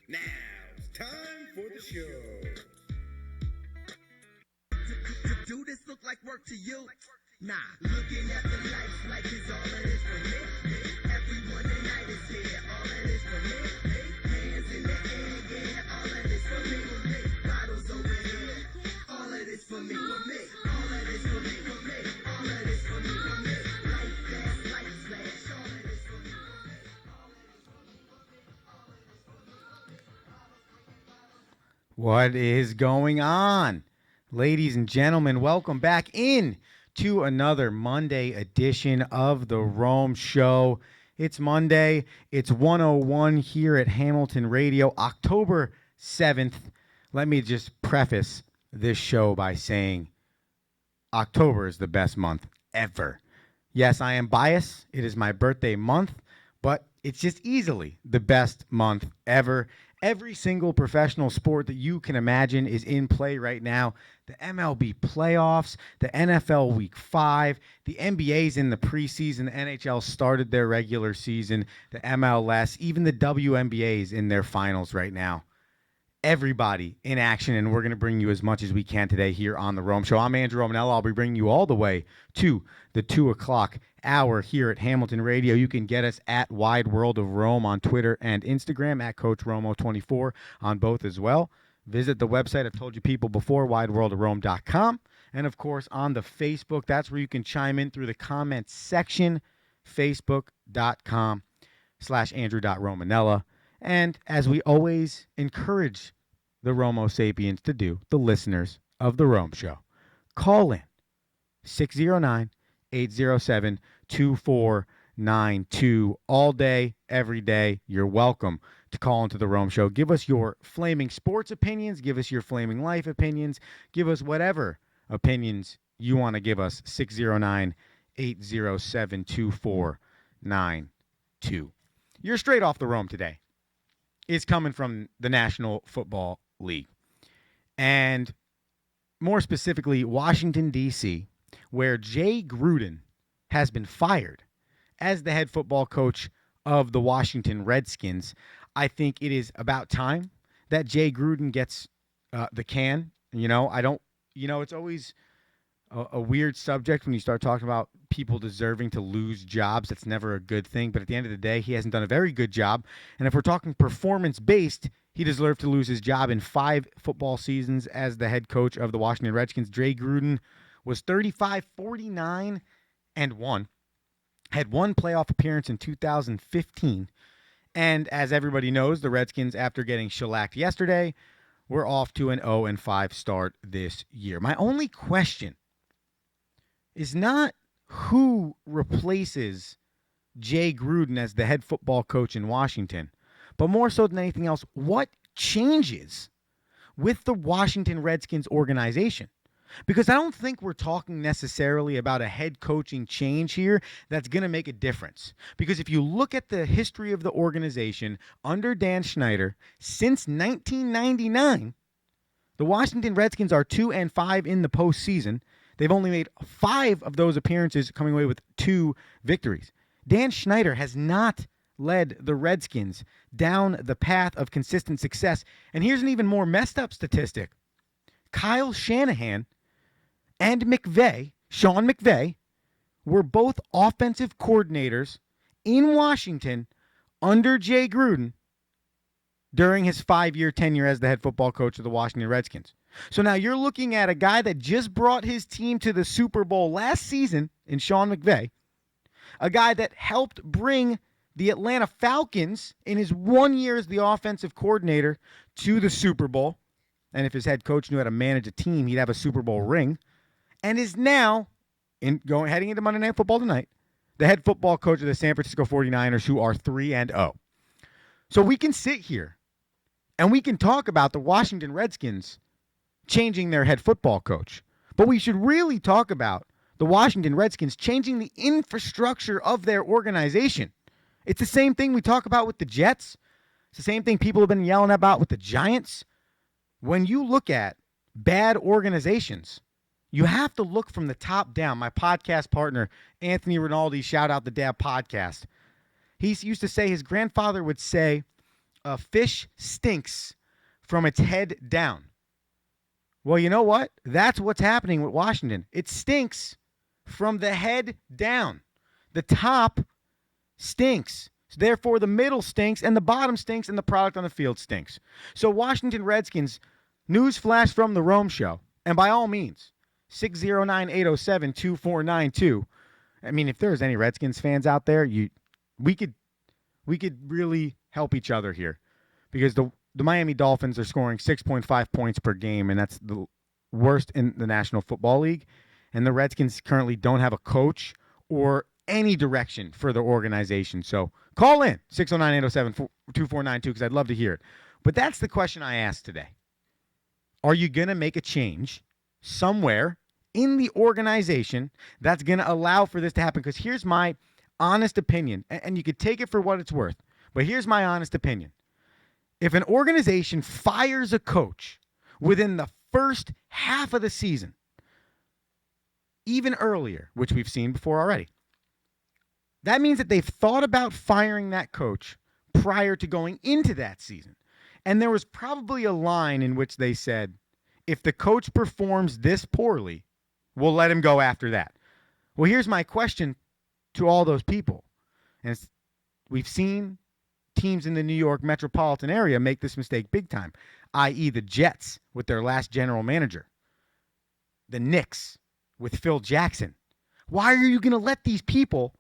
Now it's time for the show. Do this look like work to you? Nah. Looking at the lights like it's all of this for me. Everyone tonight is here. All of this for me. Hands in the air, yeah. All of this for me. Bottles over here. All of this for me. All of this for me. All of this for me. Light flash, light flash. All of this for me. What is going on? Ladies and gentlemen, welcome back in to another Monday edition of the Rome Show. It's Monday. It's 1:01 here at Hamilton Radio, October 7th. Let me just preface this show by saying October is the best month ever. Yes, I am biased. It is my birthday month, but it's just easily the best month ever. Every single professional sport that you can imagine is in play right now. The MLB playoffs, the NFL Week 5, the NBA's in the preseason, the NHL started their regular season, the MLS, even the WNBA's in their finals right now. Everybody in action, and we're going to bring you as much as we can today here on the Rome Show. I'm Andrew Romanella. I'll be bringing you all the way to the 2 o'clock hour here at Hamilton Radio. You can get us at Wide World of Rome on Twitter and Instagram, at Coach Romo24 on both as well. Visit the website I've told you people before, wideworldofrome.com. And, of course, on the Facebook, that's where you can chime in through the comments section, facebook.com/Andrew.Romanella. And as we always encourage the Romo Sapiens to do, the listeners of the Rome Show, call in 609-807-2492 all day, every day. You're welcome to call into the Rome Show. Give us your flaming sports opinions. Give us your flaming life opinions. Give us whatever opinions you want to give us. 609-807-2492. You're straight off the Rome today. Is coming from the National Football League. And more specifically, Washington, D.C., where Jay Gruden has been fired as the head football coach of the Washington Redskins. I think it is about time that Jay Gruden gets the can. It's always a weird subject when you start talking about people deserving to lose jobs. That's never a good thing. But at the end of the day, he hasn't done a very good job. And if we're talking performance-based, he deserved to lose his job in 5 football seasons as the head coach of the Washington Redskins. Jay Gruden was 35-49-1. Had one playoff appearance in 2015. And as everybody knows, the Redskins, after getting shellacked yesterday, were off to an 0-5 start this year. My only question is not who replaces Jay Gruden as the head football coach in Washington, but more so than anything else, what changes with the Washington Redskins organization? Because I don't think we're talking necessarily about a head coaching change here that's going to make a difference. Because if you look at the history of the organization under Dan Snyder, since 1999, the Washington Redskins are 2-5 in the postseason. They've only made 5 of those appearances, coming away with 2 victories. Dan Snyder has not led the Redskins down the path of consistent success. And here's an even more messed up statistic. Kyle Shanahan and Sean McVay, were both offensive coordinators in Washington under Jay Gruden during his 5-year tenure as the head football coach of the Washington Redskins. So now you're looking at a guy that just brought his team to the Super Bowl last season in Sean McVay, a guy that helped bring the Atlanta Falcons in his 1 year as the offensive coordinator to the Super Bowl. And if his head coach knew how to manage a team, he'd have a Super Bowl ring. And is now, heading into Monday Night Football tonight, the head football coach of the San Francisco 49ers, who are 3-0. So we can sit here and we can talk about the Washington Redskins changing their head football coach. But we should really talk about the Washington Redskins changing the infrastructure of their organization. It's the same thing we talk about with the Jets. It's the same thing people have been yelling about with the Giants. When you look at bad organizations, you have to look from the top down. My podcast partner, Anthony Rinaldi, shout out the Dab Podcast. He used to say, his grandfather would say, a fish stinks from its head down. Well, you know what? That's what's happening with Washington. It stinks from the head down. The top stinks. So therefore, the middle stinks, and the bottom stinks, and the product on the field stinks. So Washington Redskins, news flash from the Rome Show. And by all means, 609-807-2492. I mean, if there's any Redskins fans out there, we could really help each other here, because the Miami Dolphins are scoring 6.5 points per game, and that's the worst in the National Football League. And the Redskins currently don't have a coach or any direction for their organization. So call in 609-807-2492 because I'd love to hear it. But that's the question I asked today. Are you going to make a change somewhere in the organization that's going to allow for this to happen? Because here's my honest opinion, and you could take it for what it's worth, but here's my honest opinion. If an organization fires a coach within the first half of the season, even earlier, which we've seen before already, that means that they've thought about firing that coach prior to going into that season. And there was probably a line in which they said, if the coach performs this poorly, we'll let him go after that. Well, here's my question to all those people. And we've seen teams in the New York metropolitan area make this mistake big time, i.e. the Jets with their last general manager, the Knicks with Phil Jackson. Why are you going to let these people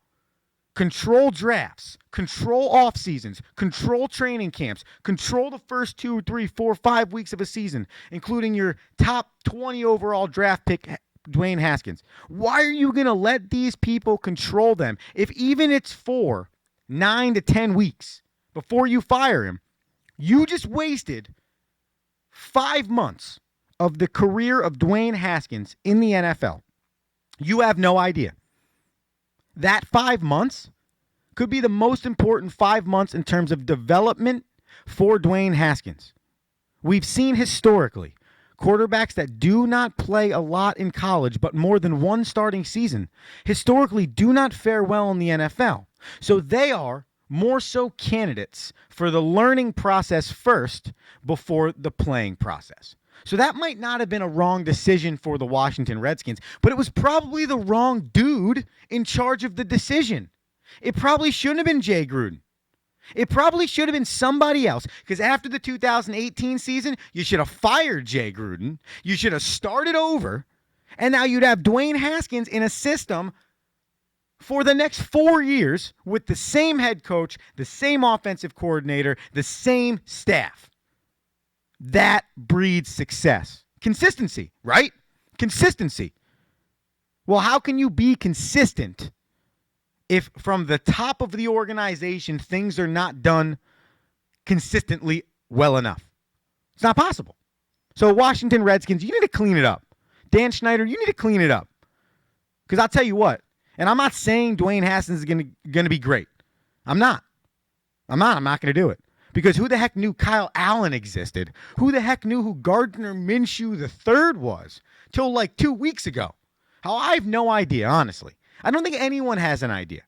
control drafts, control off seasons, control training camps, control the first 2, 3, 4, 5 weeks of a season, including your top 20 overall draft pick, Dwayne Haskins? Why are you going to let these people control them if even it's for 9 to 10 weeks before you fire him? You just wasted 5 months of the career of Dwayne Haskins in the NFL. You have no idea. That 5 months could be the most important 5 months in terms of development for Dwayne Haskins. We've seen historically quarterbacks that do not play a lot in college but more than one starting season historically do not fare well in the NFL. So they are more so candidates for the learning process first before the playing process. So that might not have been a wrong decision for the Washington Redskins, but it was probably the wrong dude in charge of the decision. It probably shouldn't have been Jay Gruden. It probably should have been somebody else, because after the 2018 season, you should have fired Jay Gruden. You should have started over, and now you'd have Dwayne Haskins in a system for the next 4 years with the same head coach, the same offensive coordinator, the same staff. That breeds success. Consistency, right? Consistency. Well, how can you be consistent if from the top of the organization things are not done consistently well enough? It's not possible. So Washington Redskins, you need to clean it up. Dan Schneider, you need to clean it up. Because I'll tell you what, and I'm not saying Dwayne Haskins is going to be great. I'm not going to do it. Because who the heck knew Kyle Allen existed? Who the heck knew who Gardner Minshew III was till like 2 weeks ago? How I have no idea, honestly. I don't think anyone has an idea.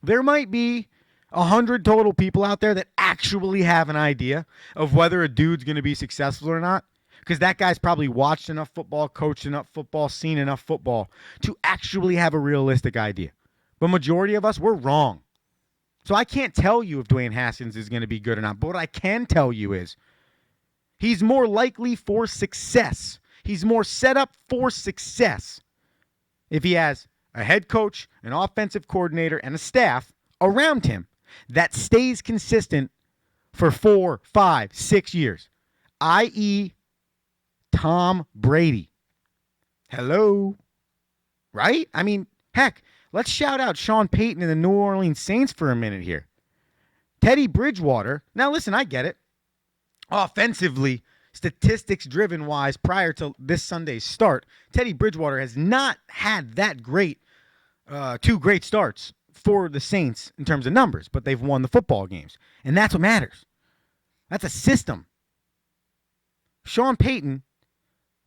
There might be 100 total people out there that actually have an idea of whether a dude's going to be successful or not. Because that guy's probably watched enough football, coached enough football, seen enough football to actually have a realistic idea. But majority of us, we're wrong. So I can't tell you if Dwayne Haskins is going to be good or not. But what I can tell you is he's more likely for success. He's more set up for success if he has a head coach, an offensive coordinator, and a staff around him that stays consistent for 4, 5, 6 years, i.e. Tom Brady. Hello? Right? I mean, heck, let's shout out Sean Payton and the New Orleans Saints for a minute here. Teddy Bridgewater. Now, listen, I get it. Offensively, statistics-driven wise, prior to this Sunday's start, Teddy Bridgewater has not had that great, 2 great starts for the Saints in terms of numbers, but they've won the football games. And that's what matters. That's a system. Sean Payton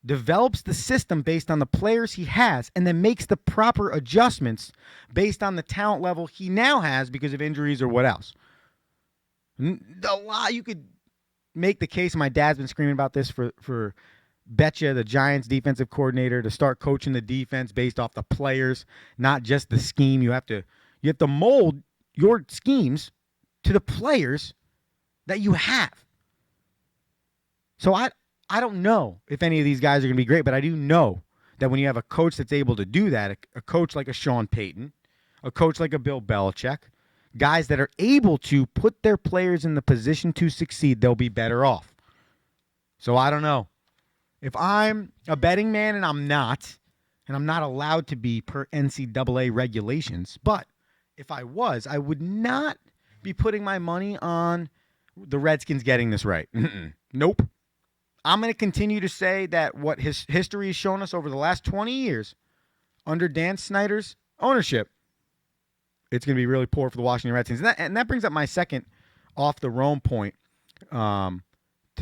develops the system based on the players he has and then makes the proper adjustments based on the talent level he now has because of injuries or what else. A lot, you could make the case. My dad's been screaming about this for Betcha, the Giants defensive coordinator, to start coaching the defense based off the players, not just the scheme. You have to mold your schemes to the players that you have. So I don't know if any of these guys are going to be great, but I do know that when you have a coach that's able to do that, a coach like a Sean Payton, a coach like a Bill Belichick, guys that are able to put their players in the position to succeed, they'll be better off. So I don't know. If I'm a betting man, and I'm not allowed to be per NCAA regulations, but if I was, I would not be putting my money on the Redskins getting this right. Nope. I'm going to continue to say that what his history has shown us over the last 20 years under Dan Snyder's ownership, it's going to be really poor for the Washington Redskins. And that brings up my second off the Rome point to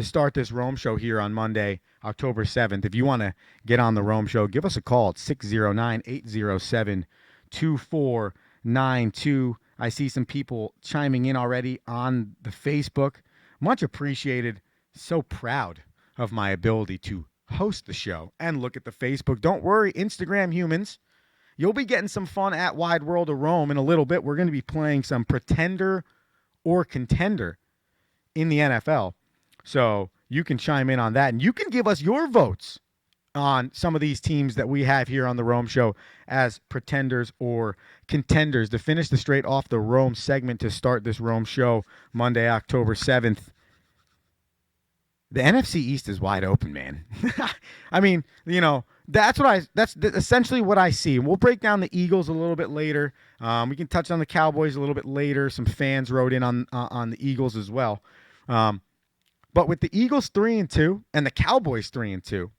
start this Rome show here on Monday, October 7th. If you want to get on the Rome show, give us a call at 609-807-2492. I see some people chiming in already on the Facebook. Much appreciated. So proud of my ability to host the show and look at the Facebook. Don't worry, Instagram humans. You'll be getting some fun at Wide World of Rome in a little bit. We're going to be playing some pretender or contender in the NFL. So you can chime in on that, and you can give us your votes on some of these teams that we have here on the Rome Show as pretenders or contenders. To finish the straight off the Rome segment to start this Rome Show Monday, October 7th, the NFC East is wide open, man. I mean, that's essentially what I see. We'll break down the Eagles a little bit later. We can touch on the Cowboys a little bit later. Some fans wrote in on the Eagles as well. But with the Eagles 3-2 and the Cowboys 3-2,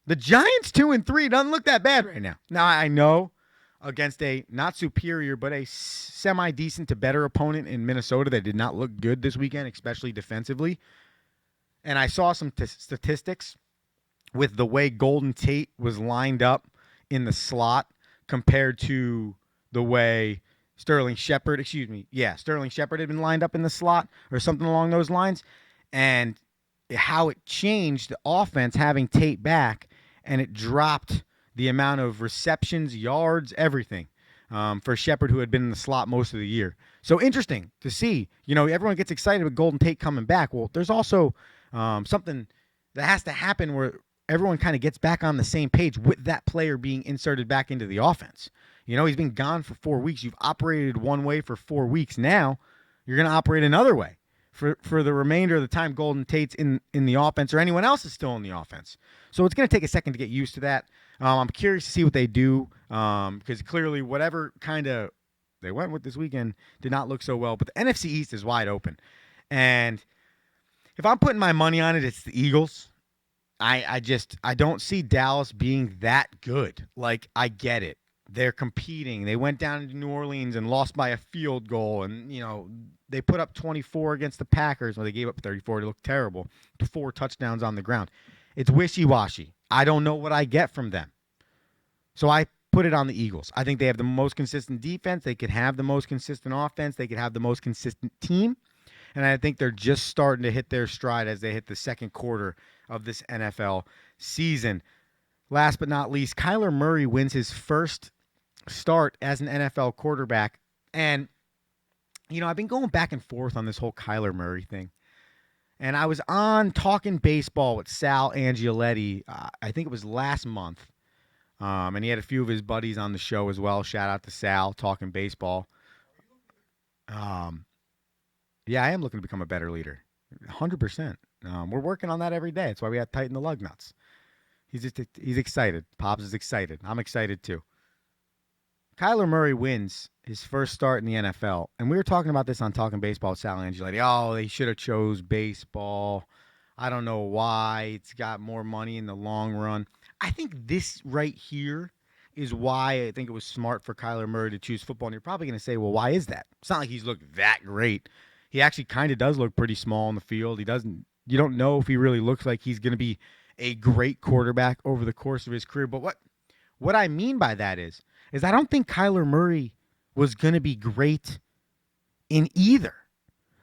the Giants 2-3 doesn't look that bad right now. Now I know against a not superior but a semi-decent to better opponent in Minnesota that did not look good this weekend, especially defensively. And I saw some statistics with the way Golden Tate was lined up in the slot compared to the way Sterling Shepard had been lined up in the slot or something along those lines, and how it changed the offense having Tate back, and it dropped the amount of receptions, yards, everything for Shepard, who had been in the slot most of the year. So interesting to see. Everyone gets excited with Golden Tate coming back. Well, there's also something that has to happen where everyone kind of gets back on the same page with that player being inserted back into the offense. He's been gone for 4 weeks. You've operated one way for 4 weeks. Now you're going to operate another way for the remainder of the time Golden Tate's in the offense or anyone else is still in the offense. So it's going to take a second to get used to that. I'm curious to see what they do because clearly whatever kind of they went with this weekend did not look so well. But the NFC East is wide open. And if I'm putting my money on it, it's the Eagles. I don't see Dallas being that good. Like, I get it. They're competing. They went down to New Orleans and lost by a field goal. And, they put up 24 against the Packers. Well, they gave up 34. It looked terrible. 4 touchdowns on the ground. It's wishy-washy. I don't know what I get from them. So I put it on the Eagles. I think they have the most consistent defense. They could have the most consistent offense. They could have the most consistent team. And I think they're just starting to hit their stride as they hit the second quarter of this NFL season. Last but not least, Kyler Murray wins his first start as an NFL quarterback. And, I've been going back and forth on this whole Kyler Murray thing. And I was on Talking Baseball with Sal Angioletti, I think it was last month. And he had a few of his buddies on the show as well. Shout out to Sal, Talking Baseball. Yeah, I am looking to become a better leader. 100%. We're working on that every day. That's why we have to tighten the lug nuts. He's excited. Pops is excited. I'm excited too. Kyler Murray wins his first start in the NFL. And we were talking about this on Talking Baseball with Sal Angioletti. Oh, they should have chose baseball. I don't know why. It's got more money in the long run. I think this right here is why I think it was smart for Kyler Murray to choose football. And you're probably going to say, well, why is that? It's not like he's looked that great. He actually kind of does look pretty small on the field. You don't know if he really looks like he's going to be a great quarterback over the course of his career. But what I mean by that is I don't think Kyler Murray was going to be great in either.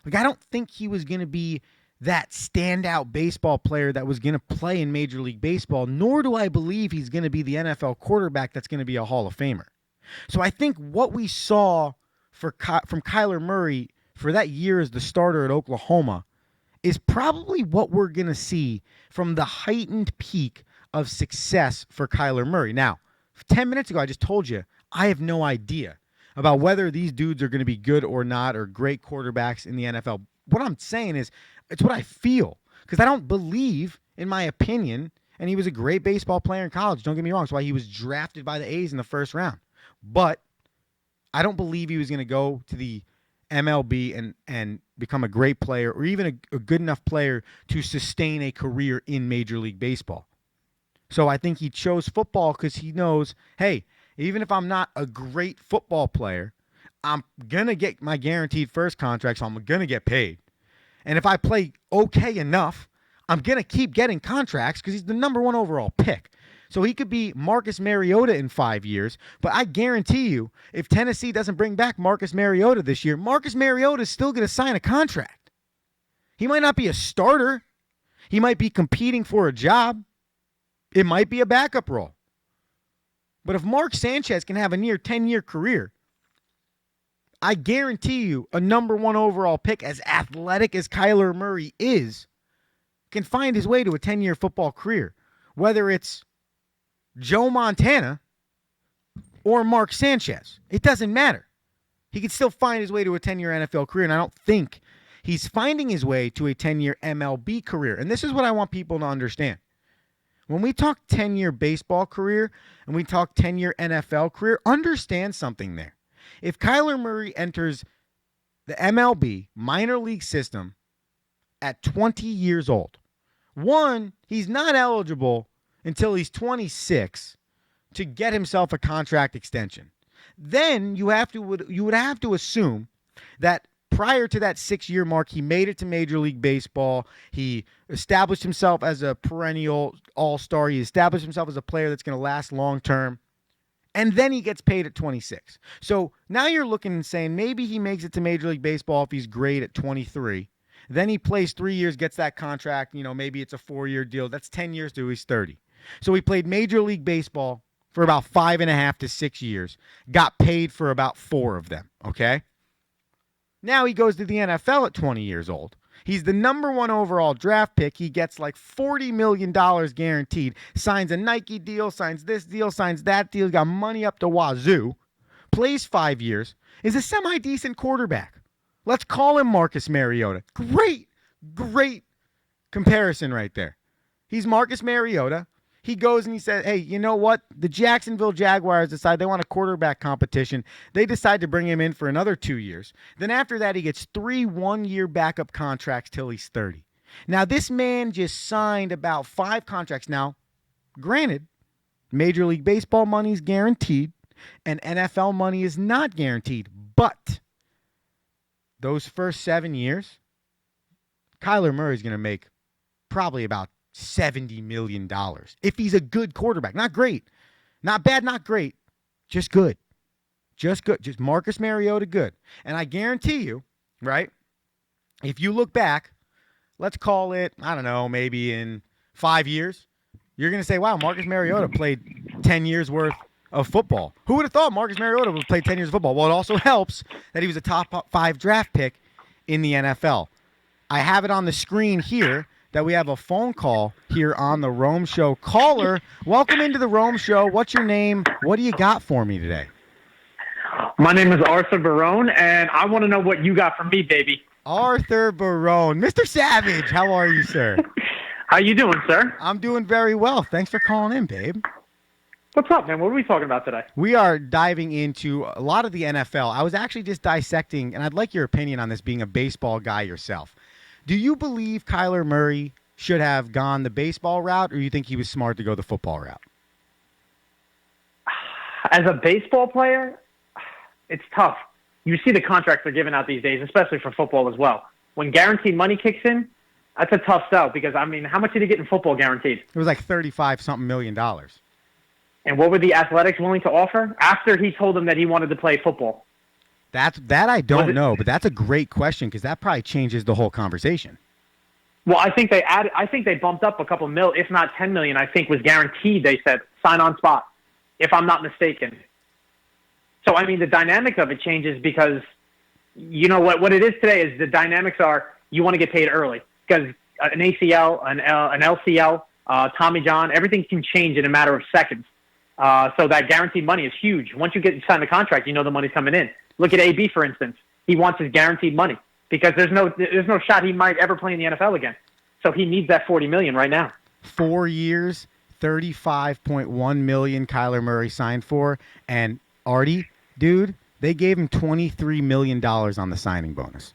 Like, I don't think he was going to be that standout baseball player that was going to play in Major League Baseball, nor do I believe he's going to be the NFL quarterback that's going to be a Hall of Famer. So I think what we saw from Kyler Murray for that year as the starter at Oklahoma is probably what we're going to see from the heightened peak of success for Kyler Murray. Now, 10 minutes ago, I just told you, I have no idea about whether these dudes are going to be good or not or great quarterbacks in the NFL. What I'm saying is, it's what I feel, because I don't believe, in my opinion, and he was a great baseball player in college, don't get me wrong, that's why he was drafted by the A's in the first round. But I don't believe he was going to go to the MLB and become a great player or even a good enough player to sustain a career in Major League Baseball. So I think he chose football because he knows, hey, even if I'm not a great football player, I'm going to get my guaranteed first contract, so I'm going to get paid. And if I play okay enough, I'm going to keep getting contracts because he's the number 1 overall pick. So he could be Marcus Mariota in 5 years, but I guarantee you, if Tennessee doesn't bring back Marcus Mariota this year, Marcus Mariota is still going to sign a contract. He might not be a starter. He might be competing for a job. It might be a backup role. But if Mark Sanchez can have a near 10-year career, I guarantee you a number 1 overall pick, as athletic as Kyler Murray is, can find his way to a 10-year football career. Whether it's Joe Montana or Mark Sanchez, it doesn't matter. He can still find his way to a 10-year NFL career, and I don't think he's finding his way to a 10-year MLB career. And this is what I want people to understand. When we talk 10-year baseball career and we talk 10-year NFL career, understand something there. If Kyler Murray enters the MLB minor league system at 20 years old, one, he's not eligible until he's 26 to get himself a contract extension. Then you would have to assume that prior to that 6-year mark, he made it to Major League Baseball. He established himself as a perennial all-star. He established himself as a player that's going to last long-term. And then he gets paid at 26. So now you're looking and saying maybe he makes it to Major League Baseball if he's great at 23. Then he plays 3 years, gets that contract. Maybe it's a 4-year deal. That's 10 years till he's 30. So he played Major League Baseball for about 5.5 to 6 years. Got paid for about 4 of them, okay? Now he goes to the NFL at 20 years old. He's the number 1 overall draft pick. He gets like $40 million guaranteed. Signs a Nike deal, signs this deal, signs that deal. Got money up to wazoo. Plays 5 years. Is a semi-decent quarterback. Let's call him Marcus Mariota. Great comparison right there. He's Marcus Mariota. He goes and he says, hey, you know what? The Jacksonville Jaguars decide they want a quarterback competition. They decide to bring him in for another 2 years. Then after that, he gets 3 one-year backup contracts till he's 30. Now, this man just signed about 5 contracts. Now, granted, Major League Baseball money is guaranteed and NFL money is not guaranteed. But those first 7 years, Kyler Murray is going to make probably about $70 million. If he's a good quarterback. Not great. Not bad, not great. Just good. Just good. Just Marcus Mariota good. And I guarantee you, right, if you look back, let's call it, I don't know, maybe in 5 years, you're going to say, wow, Marcus Mariota played 10 years worth of football. Who would have thought Marcus Mariota would have played 10 years of football? Well, it also helps that he was a top 5 draft pick in the NFL. I have it on the screen here that we have a phone call here on the Rome Show. Caller, welcome into the Rome Show. What's your name? What do you got for me today? My name is Arthur Barone, and I want to know what you got for me, baby. Arthur Barone. Mr. Savage, how are you, sir? How you doing, sir? I'm doing very well. Thanks for calling in, babe. What's up, man? What are we talking about today? We are diving into a lot of the NFL. I was actually just dissecting, and I'd like your opinion on this, being a baseball guy yourself. Do you believe Kyler Murray should have gone the baseball route, or you think he was smart to go the football route? As a baseball player, it's tough. You see the contracts they're giving out these days, especially for football as well. When guaranteed money kicks in, that's a tough sell because, I mean, how much did he get in football guaranteed? It was like $35-something million. And what were the Athletics willing to offer after he told them that he wanted to play football? That I don't know, but that's a great question because that probably changes the whole conversation. Well, I think they bumped up a couple mil, if not 10 million. I think was guaranteed. They said sign on spot, if I'm not mistaken. So I mean, the dynamic of it changes because you know what it is today is the dynamics are you want to get paid early because an ACL, an LCL, Tommy John, everything can change in a matter of seconds. So that guaranteed money is huge. Once you sign the contract, you know the money's coming in. Look at AB, for instance. He wants his guaranteed money because there's no shot he might ever play in the NFL again. So he needs that $40 million right now. 4 years, $35.1 million Kyler Murray signed for. And Artie, dude, they gave him $23 million on the signing bonus.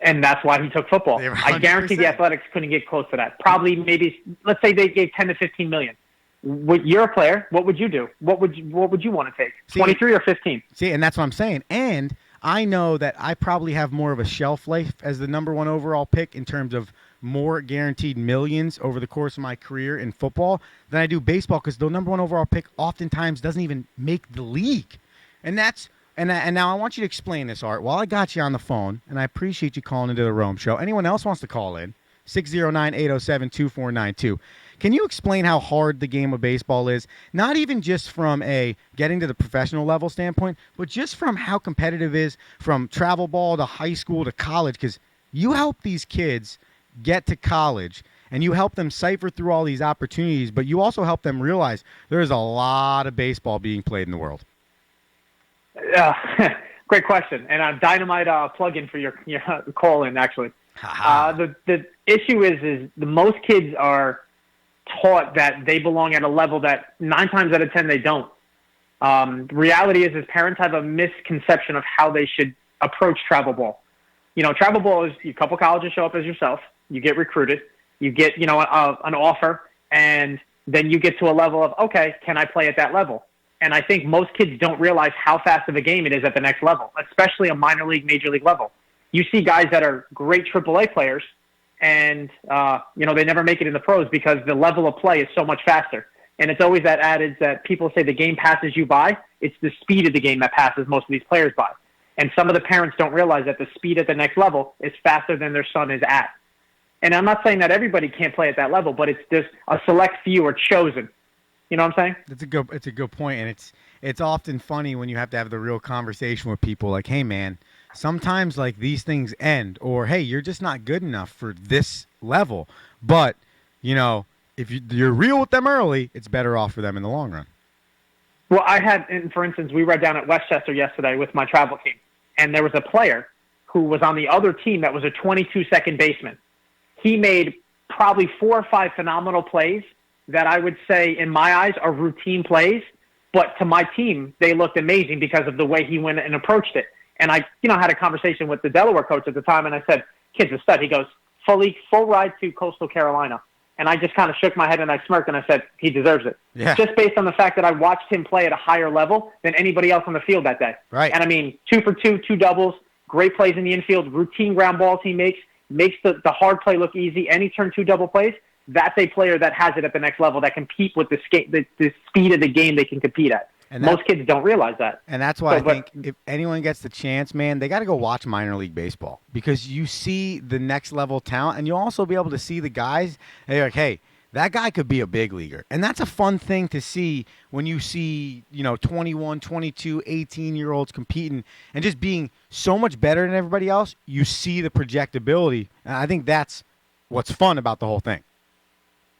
And that's why he took football. I guarantee the Athletics couldn't get close to that. Probably, maybe, let's say they gave 10 to 15 million. You're a player. What would you do? What would you want to take? 23 or 15? See, and that's what I'm saying. And I know that I probably have more of a shelf life as the number one overall pick in terms of more guaranteed millions over the course of my career in football than I do baseball because the number one overall pick oftentimes doesn't even make the league. And that's and now I want you to explain this, Art. While I got you on the phone, and I appreciate you calling into the Rome Show. Anyone else wants to call in? 609-807-2492. Can you explain how hard the game of baseball is? Not even just from a getting to the professional level standpoint, but just from how competitive it is from travel ball to high school to college. Because you help these kids get to college, and you help them cipher through all these opportunities, but you also help them realize there's a lot of baseball being played in the world. Great question, and a dynamite plug-in for your call-in, actually. The issue is the most kids are taught that they belong at a level that 9 times out of 10 they don't. The reality is parents have a misconception of how they should approach travel ball. You know, travel ball is a couple colleges show up as yourself, you get recruited, you get an offer, and then you get to a level of, okay, can I play at that level? And I think most kids don't realize how fast of a game it is at the next level, especially a minor league, major league level. You see guys that are great AAA players, and they never make it in the pros because the level of play is so much faster. And it's always that adage that people say the game passes you by. It's the speed of the game that passes most of these players by. And some of the parents don't realize that the speed at the next level is faster than their son is at. And I'm not saying that everybody can't play at that level, but it's just a select few are chosen. You know what I'm saying? It's a good point, and it's often funny when you have to have the real conversation with people like, hey, man, sometimes like these things end, or hey, you're just not good enough for this level. But, if you're real with them early, it's better off for them in the long run. Well, for instance, we were down at Westchester yesterday with my travel team, and there was a player who was on the other team that was a 22-second baseman. He made probably 4 or 5 phenomenal plays that I would say, in my eyes, are routine plays. But to my team, they looked amazing because of the way he went and approached it. And I, had a conversation with the Delaware coach at the time, and I said, kid's a stud. He goes, full ride to Coastal Carolina. And I just kind of shook my head and I smirked and I said, he deserves it. Yeah. Just based on the fact that I watched him play at a higher level than anybody else on the field that day. Right. And I mean, 2 for 2, 2 doubles, great plays in the infield, routine ground balls he makes the hard play look easy, and he turned 2 double plays. That's a player that has it at the next level that compete with the speed of the game they can compete at. And most kids don't realize that. And that's why I think if anyone gets the chance, man, they got to go watch minor league baseball because you see the next level talent, and you'll also be able to see the guys. They're like, hey, that guy could be a big leaguer. And that's a fun thing to see when you see, 21, 22, 18-year-olds competing and just being so much better than everybody else. You see the projectability. And I think that's what's fun about the whole thing.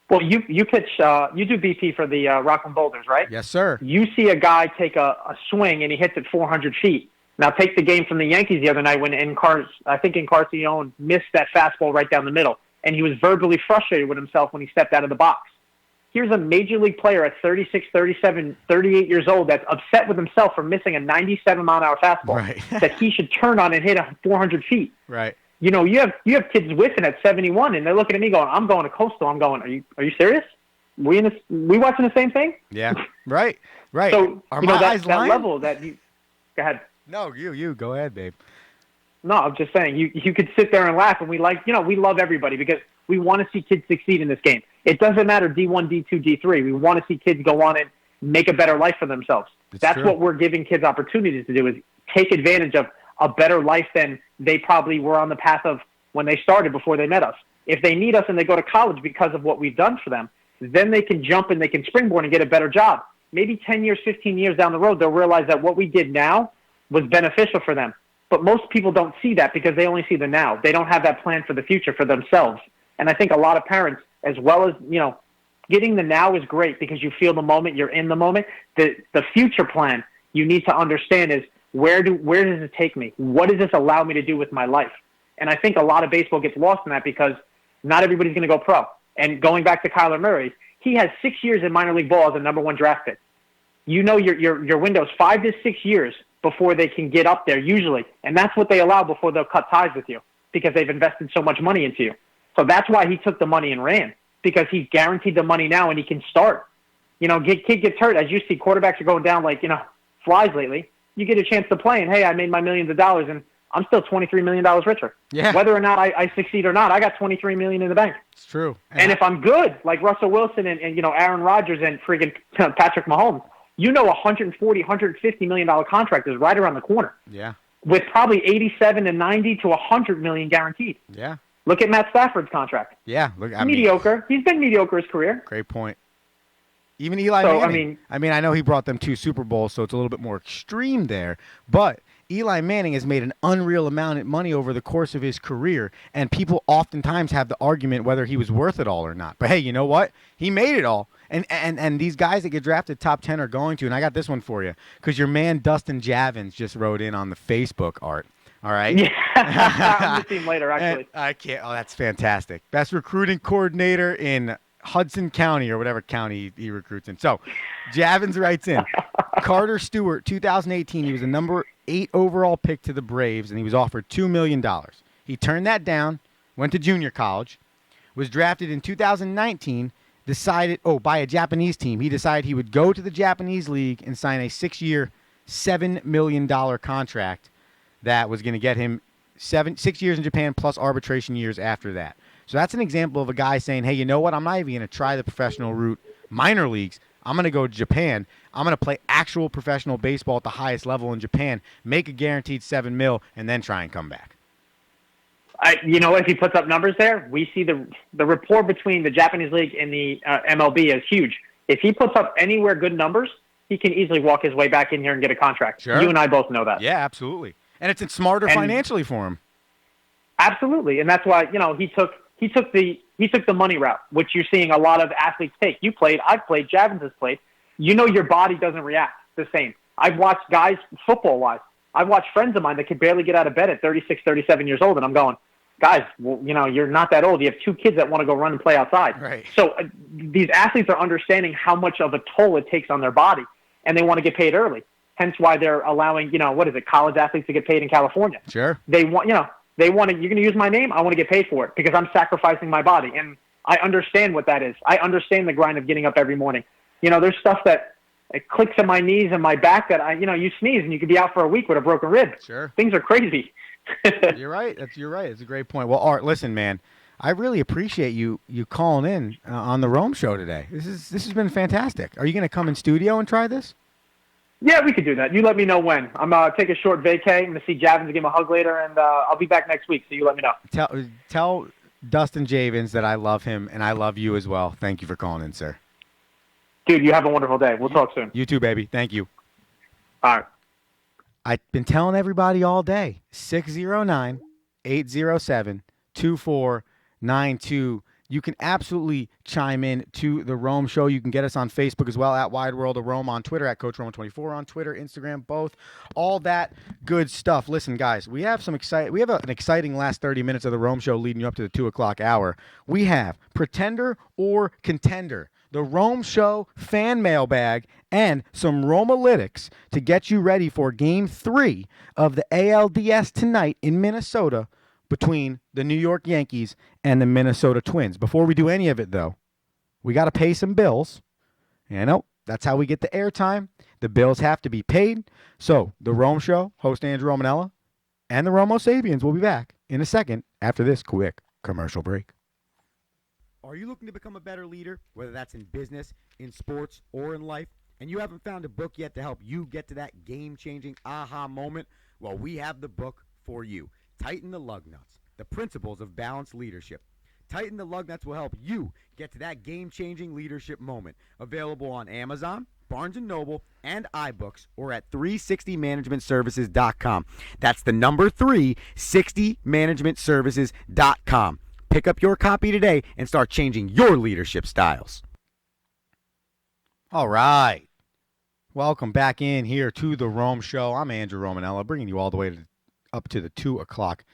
Well, you pitch, you do BP for the Rockland Boulders, right? Yes, sir. You see a guy take a swing and he hits it 400 feet. Now take the game from the Yankees the other night when Encarnacion missed that fastball right down the middle, and he was verbally frustrated with himself when he stepped out of the box. Here's a major league player at 36, 37, 38 years old that's upset with himself for missing a 97-mile-an-hour fastball right. that he should turn on and hit 400 feet. Right. You have kids whiffing at 71, and they're looking at me going, "I'm going to Coastal." I'm going, "Are you serious? We watching the same thing?" Yeah, right. So Are my eyes that lying? level that you go ahead. No, you go ahead, babe. No, I'm just saying you could sit there and laugh, and we love everybody because we want to see kids succeed in this game. It doesn't matter D1, D2, D3. We want to see kids go on and make a better life for themselves. That's what we're giving kids opportunities to do is take advantage of a better life than they probably were on the path of when they started before they met us. If they need us and they go to college because of what we've done for them, then they can jump and they can springboard and get a better job. Maybe 10 years, 15 years down the road, they'll realize that what we did now was beneficial for them. But most people don't see that because they only see the now. They don't have that plan for the future for themselves. And I think a lot of parents, as well as, getting the now is great because you feel the moment, you're in the moment. The future plan you need to understand is where does it take me? What does this allow me to do with my life? And I think a lot of baseball gets lost in that because not everybody's going to go pro. And going back to Kyler Murray, he has 6 years in minor league ball as a number one draft pick. Your window's 5 to 6 years before they can get up there usually. And that's what they allow before they'll cut ties with you because they've invested so much money into you. So that's why he took the money and ran, because he's guaranteed the money now and he can start. Kid gets hurt. As you see, quarterbacks are going down like, flies lately. You get a chance to play and, hey, I made my millions of dollars and I'm still $23 million richer. Yeah. Whether or not I succeed or not, I got $23 million in the bank. It's true. And if I'm good, like Russell Wilson and Aaron Rodgers and friggin' Patrick Mahomes, $140, $150 million contract is right around the corner. Yeah. With probably 87 to 90 to 100 million guaranteed. Yeah. Look at Matt Stafford's contract. Yeah. Look, mediocre. He's been mediocre his career. Great point. Even Eli Manning. I know he brought them 2 Super Bowls, so it's a little bit more extreme there. But Eli Manning has made an unreal amount of money over the course of his career, and people oftentimes have the argument whether he was worth it all or not. But hey, you know what? He made it all. And these guys that get drafted top 10 are going to. And I got this one for you because your man Dustin Javins just wrote in on the Facebook, Art. All right? Yeah. I'm going to see him later, actually. And I can't. Oh, that's fantastic. Best recruiting coordinator in Hudson County or whatever county he recruits in. So Javins writes in, Carter Stewart, 2018, he was a number 8 overall pick to the Braves, and he was offered $2 million. He turned that down, went to junior college, was drafted in 2019, by a Japanese team. He decided he would go to the Japanese league and sign a 6-year, $7 million contract that was going to get him 6 years in Japan plus arbitration years after that. So that's an example of a guy saying, hey, you know what? I'm not even going to try the professional route, minor leagues. I'm going to go to Japan. I'm going to play actual professional baseball at the highest level in Japan, make a guaranteed $7 million, and then try and come back. If he puts up numbers there, we see the rapport between the Japanese league and the MLB is huge. If he puts up anywhere good numbers, he can easily walk his way back in here and get a contract. Sure. You and I both know that. Yeah, absolutely. And it's smarter financially for him. Absolutely. And that's why, he took the money route, which you're seeing a lot of athletes take. You played, I've played, Javins has played. Your body doesn't react the same. I've watched guys football-wise. I've watched friends of mine that could barely get out of bed at 36, 37 years old, and I'm going, guys, you're not that old. You have 2 kids that want to go run and play outside. Right. So these athletes are understanding how much of a toll it takes on their body, and they want to get paid early. Hence why they're allowing, college athletes to get paid in California. Sure. They want, you're going to use my name, I want to get paid for it because I'm sacrificing my body. And I understand what that is. I understand the grind of getting up every morning. There's stuff that it clicks in my knees and my back that you sneeze and you could be out for a week with a broken rib. Sure. Things are crazy. You're right. You're right. It's a great point. Well, Art, listen, man, I really appreciate you calling in on the Rome Show today. This has been fantastic. Are you going to come in studio and try this? Yeah, we could do that. You let me know when. I'm take a short vacay. I'm going to see Javins, give him a hug later, and I'll be back next week, so you let me know. Tell Dustin Javins that I love him, and I love you as well. Thank you for calling in, sir. Dude, you have a wonderful day. We'll talk soon. You too, baby. Thank you. All right. I've been telling everybody all day, 609-807-2492. You can absolutely chime in to the Rome Show. You can get us on Facebook as well, at Wide World of Rome, on Twitter, at Coach Rome24, on Twitter, Instagram, both. All that good stuff. Listen, guys, we have an exciting last 30 minutes of the Rome Show leading you up to the 2 o'clock hour. We have Pretender or Contender, the Rome Show fan mailbag, and some Romalytics to get you ready for Game 3 of the ALDS tonight in Minnesota between the New York Yankees and the Minnesota Twins. Before we do any of it, though, we got to pay some bills. That's how we get the airtime. The bills have to be paid. So the Rome Show, host Andrew Romanella, and the Romo Sapiens will be back in a second after this quick commercial break. Are you looking to become a better leader, whether that's in business, in sports, or in life, and you haven't found a book yet to help you get to that game-changing aha moment? Well, we have the book for you. Tighten the Lug Nuts, The Principles of Balanced Leadership. Tighten the Lug Nuts will help you get to that game-changing leadership moment. Available on Amazon, Barnes & Noble, and iBooks, or at 360managementservices.com. That's the number 360managementservices.com. Pick up your copy today and start changing your leadership styles. All right. Welcome back in here to the Rome Show. I'm Andrew Romanella, bringing you all the way up to the 2 o'clock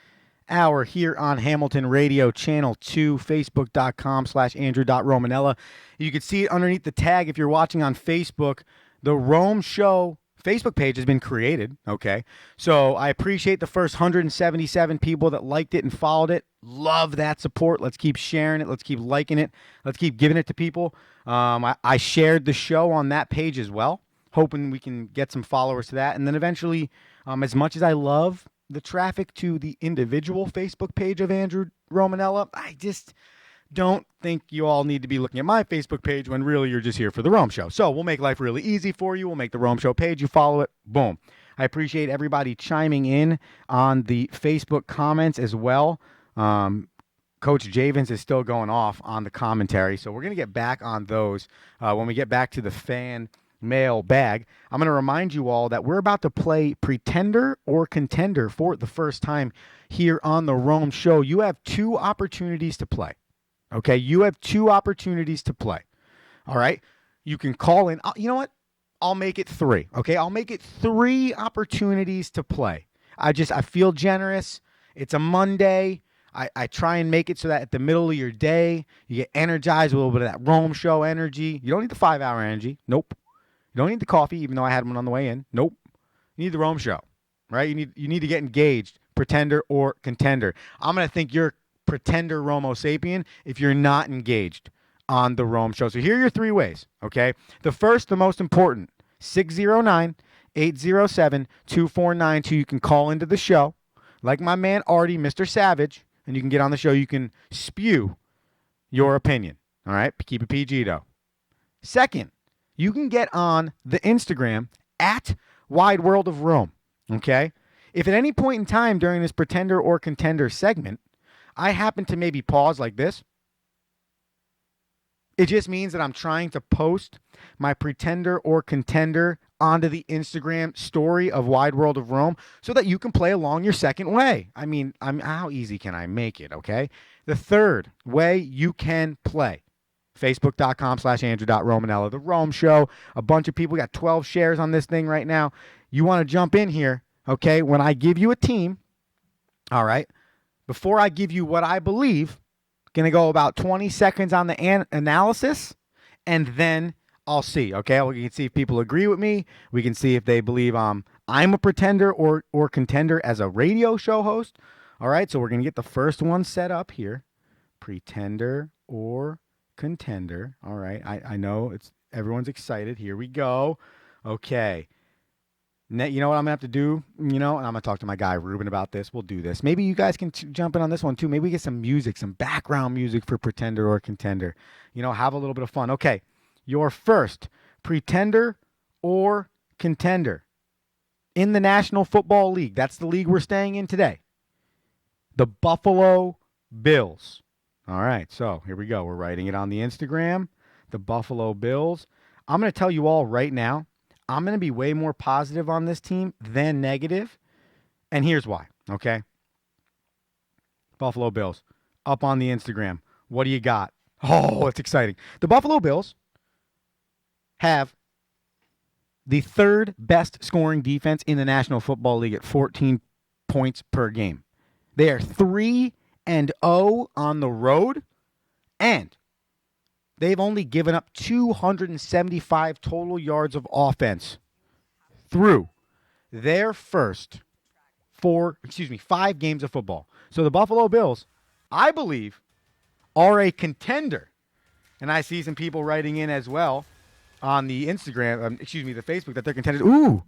hour here on Hamilton Radio, Channel 2, Facebook.com/Andrew.Romanella. You can see it underneath the tag if you're watching on Facebook. The Rome Show Facebook page has been created, okay? So I appreciate the first 177 people that liked it and followed it. Love that support. Let's keep sharing it. Let's keep liking it. Let's keep giving it to people. I shared the show on that page as well, hoping we can get some followers to that. And then eventually, as much as I love the traffic to the individual Facebook page of Andrew Romanella, I just don't think you all need to be looking at my Facebook page when really you're just here for the Rome Show. So we'll make life really easy for you. We'll make the Rome Show page. You follow it. Boom. I appreciate everybody chiming in on the Facebook comments as well. Coach Javins is still going off on the commentary, so we're going to get back on those when we get back to the fan mail bag. I'm going to remind you all that we're about to play Pretender or Contender for the first time here on the Rome Show. You have 2 opportunities to play. Okay, you have 2 opportunities to play. All right, you can call in. You know what? I'll make it 3. Okay, I'll make it 3 opportunities to play. I feel generous. It's a Monday. I try and make it so that at the middle of your day, you get energized with a little bit of that Rome Show energy. You don't need the 5-hour energy. Nope. You don't need the coffee, even though I had one on the way in. Nope. You need the Rome Show, right? You need to get engaged, Pretender or Contender. I'm going to think you're Pretender Romo Sapien if you're not engaged on the Rome Show. So here are your 3 ways, okay? The first, the most important, 609-807-2492. You can call into the show like my man Artie, Mr. Savage, and you can get on the show. You can spew your opinion, all right? Keep it PG, though. Second, you can get on the Instagram at Wide World of Rome, okay? If at any point in time during this Pretender or Contender segment, I happen to maybe pause like this, it just means that I'm trying to post my Pretender or Contender onto the Instagram story of Wide World of Rome so that you can play along your second way. I mean, how easy can I make it, okay? The third way you can play, Facebook.com/Andrew.Romanella, the Rome Show. A bunch of people, we got 12 shares on this thing right now. You want to jump in here, okay? When I give you a team, all right, before I give you what I believe, going to go about 20 seconds on the analysis, and then I'll see, okay? We can see if people agree with me. We can see if they believe I'm a pretender or contender as a radio show host. All right, so we're going to get the first one set up here. Pretender or contender. All right, I know everyone's excited. Here we go. Okay. You know what I'm going to have to do? And I'm going to talk to my guy, Ruben, about this. We'll do this. Maybe you guys can jump in on this one, too. Maybe we get some music, some background music for Pretender or Contender. Have a little bit of fun. Okay, your first Pretender or Contender in the National Football League. That's the league we're staying in today. The Buffalo Bills. All right, so here we go. We're writing it on the Instagram. The Buffalo Bills. I'm going to tell you all right now, I'm going to be way more positive on this team than negative, and here's why, okay? Buffalo Bills, up on the Instagram. What do you got? Oh, it's exciting. The Buffalo Bills have the 3rd best scoring defense in the National Football League at 14 points per game. They are 3-0 on the road, and they've only given up 275 total yards of offense through their first 5 games of football. So the Buffalo Bills, I believe, are a contender. And I see some people writing in as well on the Instagram, the Facebook, that they're contenders. Ooh,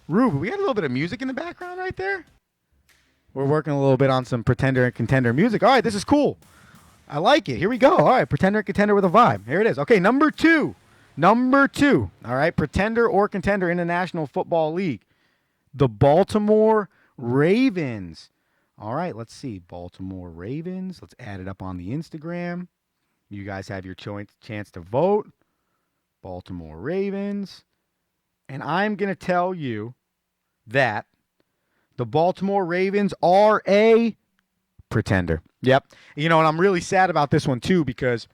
Rube, we had a little bit of music in the background right there. We're working a little bit on some Pretender and Contender music. All right, this is cool. I like it. Here we go. All right, Pretender and Contender with a vibe. Here it is. Okay, number two. All right, Pretender or Contender in the National Football League. The Baltimore Ravens. All right, let's see. Baltimore Ravens. Let's add it up on the Instagram. You guys have your chance to vote. Baltimore Ravens. And I'm going to tell you that the Baltimore Ravens are a pretender. Yep. You know, and I'm really sad about this one too because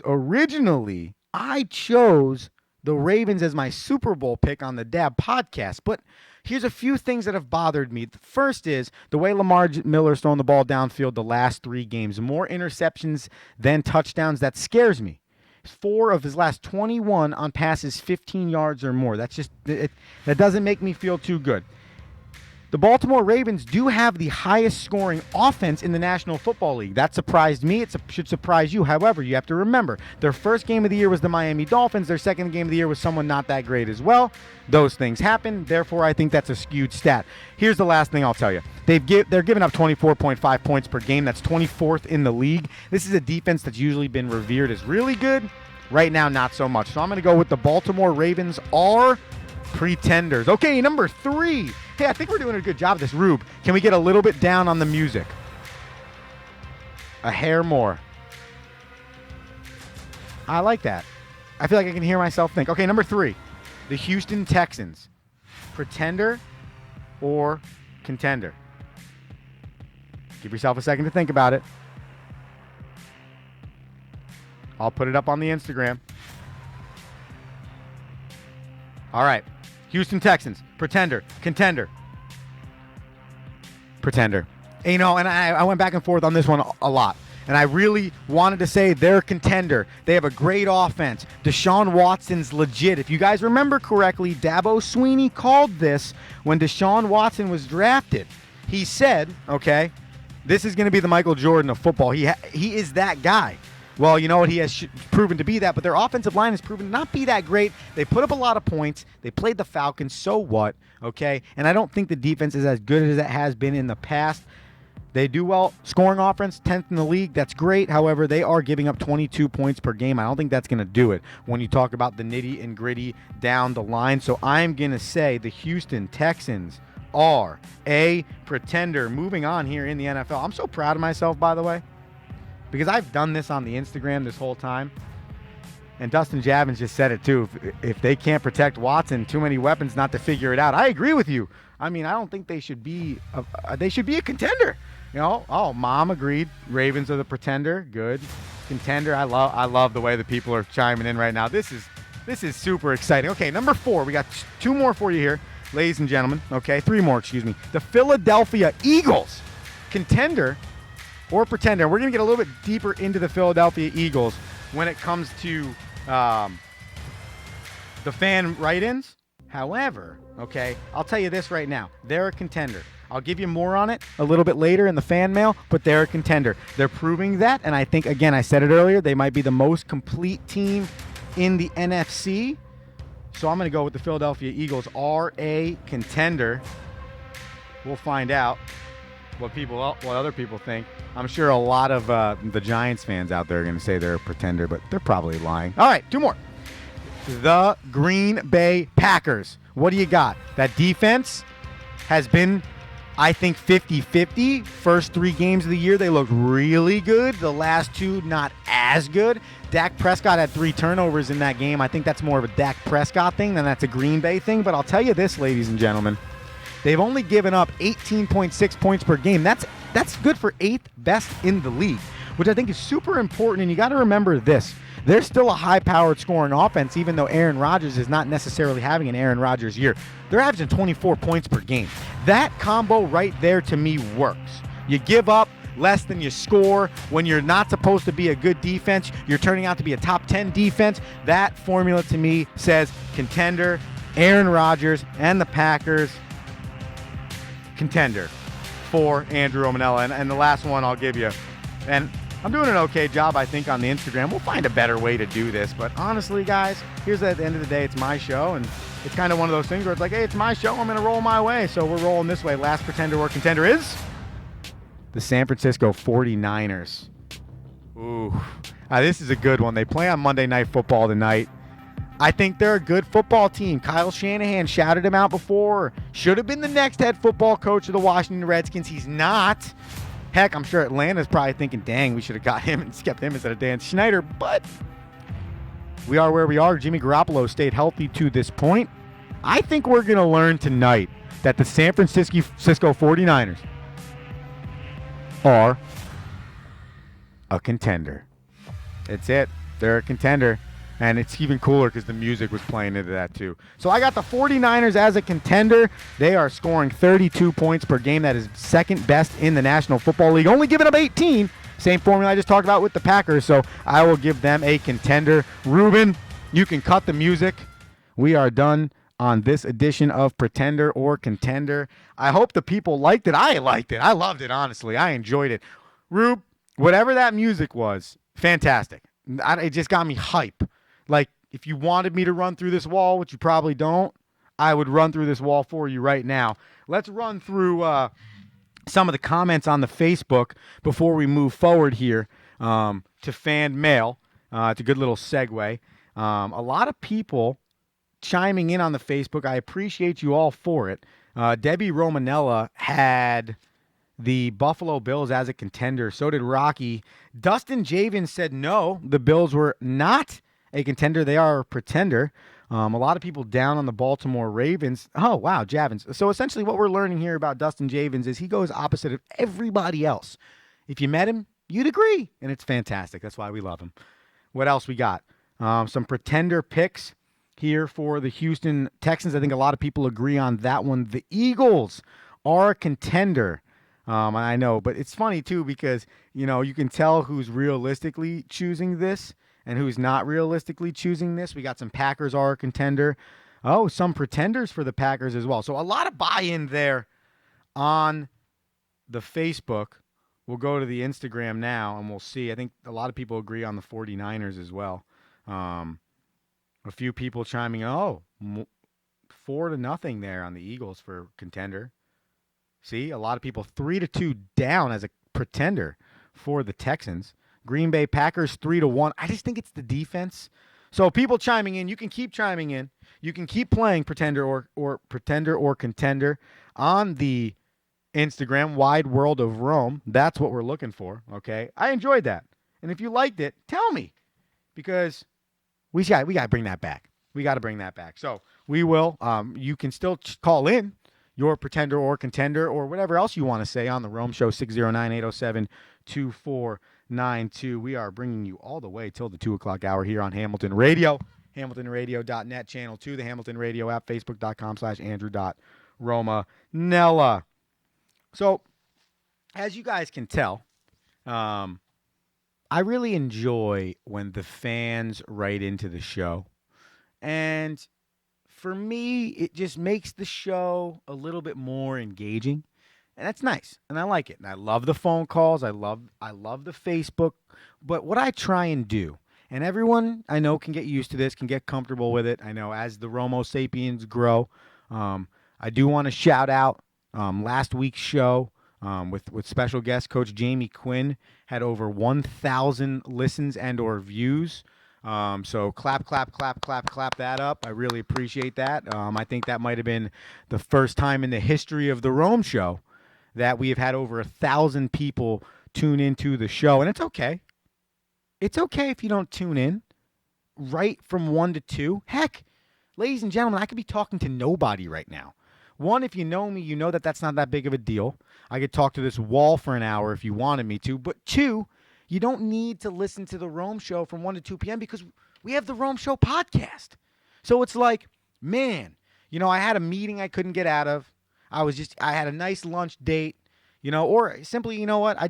originally I chose the Ravens as my Super Bowl pick on the Dab podcast. But here's a few things that have bothered me. The first is the way Lamar Miller's throwing the ball downfield the last 3 games. More interceptions than touchdowns. That scares me. 4 of his last 21 on passes 15 yards or more. That's just that doesn't make me feel too good. The Baltimore Ravens do have the highest scoring offense in the National Football League. That surprised me. It should surprise you. However, you have to remember, their first game of the year was the Miami Dolphins. Their second game of the year was someone not that great as well. Those things happen. Therefore, I think that's a skewed stat. Here's the last thing I'll tell you. They're giving up 24.5 points per game. That's 24th in the league. This is a defense that's usually been revered as really good. Right now, not so much. So I'm going to go with the Baltimore Ravens are pretenders. Okay, number 3. Hey, I think we're doing a good job of this. Rube, can we get a little bit down on the music? A hair more. I like that. I feel like I can hear myself think. Okay, number 3. The Houston Texans. Pretender or contender? Give yourself a second to think about it. I'll put it up on the Instagram. All right. Houston Texans. Pretender. Contender. Pretender. And, you know, and I went back and forth on this one a lot. And I really wanted to say they're a contender. They have a great offense. Deshaun Watson's legit. If you guys remember correctly, Dabo Swinney called this when Deshaun Watson was drafted. He said, okay, this is going to be the Michael Jordan of football. He is that guy. Well, you know what? He has proven to be that, but their offensive line has proven to not be that great. They put up a lot of points. They played the Falcons. So what? Okay? And I don't think the defense is as good as it has been in the past. They do well. Scoring offense, 10th in the league. That's great. However, they are giving up 22 points per game. I don't think that's going to do it when you talk about the nitty and gritty down the line. So I'm going to say the Houston Texans are a pretender. Moving on here in the NFL. I'm so proud of myself, by the way, because I've done this on the Instagram this whole time. And Dustin Javins just said it too. If they can't protect Watson, too many weapons not to figure it out. I agree with you. I mean, I don't think they should be a contender. You know, Mom agreed. Ravens are the pretender. Good. Contender. I love the way the people are chiming in right now. This is super exciting. Okay, number 4. We got 2 more for you here, ladies and gentlemen. Okay, 3 more, excuse me. The Philadelphia Eagles. Contender or pretender. We're going to get a little bit deeper into the Philadelphia Eagles when it comes to the fan write-ins. However, okay, I'll tell you this right now. They're a contender. I'll give you more on it a little bit later in the fan mail, but they're a contender. They're proving that, and I think, again, I said it earlier, they might be the most complete team in the NFC. So I'm going to go with the Philadelphia Eagles are a contender. We'll find out what other people think. I'm sure a lot of the Giants fans out there are going to say they're a pretender, but they're probably lying. All right, 2 more. The Green Bay Packers. What do you got? That defense has been, I think, 50-50. First 3 games of the year, they looked really good. The last 2, not as good. Dak Prescott had 3 turnovers in that game. I think that's more of a Dak Prescott thing than that's a Green Bay thing. But I'll tell you this, ladies and gentlemen. They've only given up 18.6 points per game. That's good for 8th best in the league, which I think is super important. And you got to remember this. They're still a high-powered scoring offense, even though Aaron Rodgers is not necessarily having an Aaron Rodgers year. They're averaging 24 points per game. That combo right there, to me, works. You give up less than you score. When you're not supposed to be a good defense, you're turning out to be a top 10 defense. That formula, to me, says contender, Aaron Rodgers, and the Packers, contender for Andrew Romanella. And the last one I'll give you, and I'm doing an okay job, I think, on the Instagram. We'll find a better way to do this. But honestly, guys, here's at the end of the day, it's my show. And it's kind of one of those things where it's like, hey, it's my show. I'm going to roll my way. So we're rolling this way. Last pretender or contender is the San Francisco 49ers. Ooh, this is a good one. They play on Monday Night Football tonight. I think they're a good football team. Kyle Shanahan shouted him out before. Should have been the next head football coach of the Washington Redskins. He's not. Heck, I'm sure Atlanta's probably thinking, dang, we should have got him and kept him instead of Dan Schneider. But we are where we are. Jimmy Garoppolo stayed healthy to this point. I think we're going to learn tonight that the San Francisco 49ers are a contender. That's it. They're a contender. And it's even cooler because the music was playing into that too. So I got the 49ers as a contender. They are scoring 32 points per game. That is second best in the National Football League. Only giving up 18. Same formula I just talked about with the Packers. So I will give them a contender. Ruben, you can cut the music. We are done on this edition of Pretender or Contender. I hope the people liked it. I liked it. I loved it, honestly. I enjoyed it. Rube, whatever that music was, fantastic. It just got me hype. Like, if you wanted me to run through this wall, which you probably don't, I would run through this wall for you right now. Let's run through some of the comments on the Facebook before we move forward here to fan mail. It's a good little segue. A lot of people chiming in on the Facebook. I appreciate you all for it. Debbie Romanella had the Buffalo Bills as a contender. So did Rocky. Dustin Javin said no, the Bills were not a contender. They are a pretender. A lot of people down on the Baltimore Ravens. Oh, wow, Javins. So essentially what we're learning here about Dustin Javins is he goes opposite of everybody else. If you met him, you'd agree, and it's fantastic. That's why we love him. What else we got? Some pretender picks here for the Houston Texans. I think a lot of people agree on that one. The Eagles are a contender. I know, but it's funny, too, because, you can tell who's realistically choosing this and who's not realistically choosing this. We got some Packers are a contender. Oh, some pretenders for the Packers as well. So a lot of buy-in there on the Facebook. We'll go to the Instagram now, and we'll see. I think a lot of people agree on the 49ers as well. A few people chiming in, 4-0 there on the Eagles for contender. See, a lot of people 3-2 down as a pretender for the Texans. Green Bay Packers 3-1. I just think it's the defense. So people chiming in, you can keep chiming in. You can keep playing pretender or pretender or contender on the Instagram, Wide World of Rome. That's what we're looking for, okay? I enjoyed that. And if you liked it, tell me. Because we got to bring that back. We got to bring that back. So we will. You can still call in your pretender or contender or whatever else you want to say on the Rome Show, 609-807-2492. We are bringing you all the way till the 2 o'clock hour here on Hamilton Radio, hamiltonradio.net, channel 2, the Hamilton Radio app, facebook.com/Andrew.Romanella. So, as you guys can tell, I really enjoy when the fans write into the show. And for me, it just makes the show a little bit more engaging. And that's nice. And I like it. And I love the phone calls. I love the Facebook. But what I try and do, and everyone I know can get used to this, can get comfortable with it. I know as the Romo Sapiens grow, I do want to shout out last week's show with special guest Coach Jamie Quinn had over 1,000 listens and or views. So clap that up. I really appreciate that. I think that might have been the first time in the history of the Rome Show that we have had over 1,000 people tune into the show. And it's okay. It's okay if you don't tune in right from 1 to 2. Heck, ladies and gentlemen, I could be talking to nobody right now. One, if you know me, you know that that's not that big of a deal. I could talk to this wall for an hour if you wanted me to. But 2, you don't need to listen to the Rome Show from 1 to 2 p.m. because we have the Rome Show podcast. So it's like, man, I had a meeting I couldn't get out of. I had a nice lunch date, or simply, you know what? I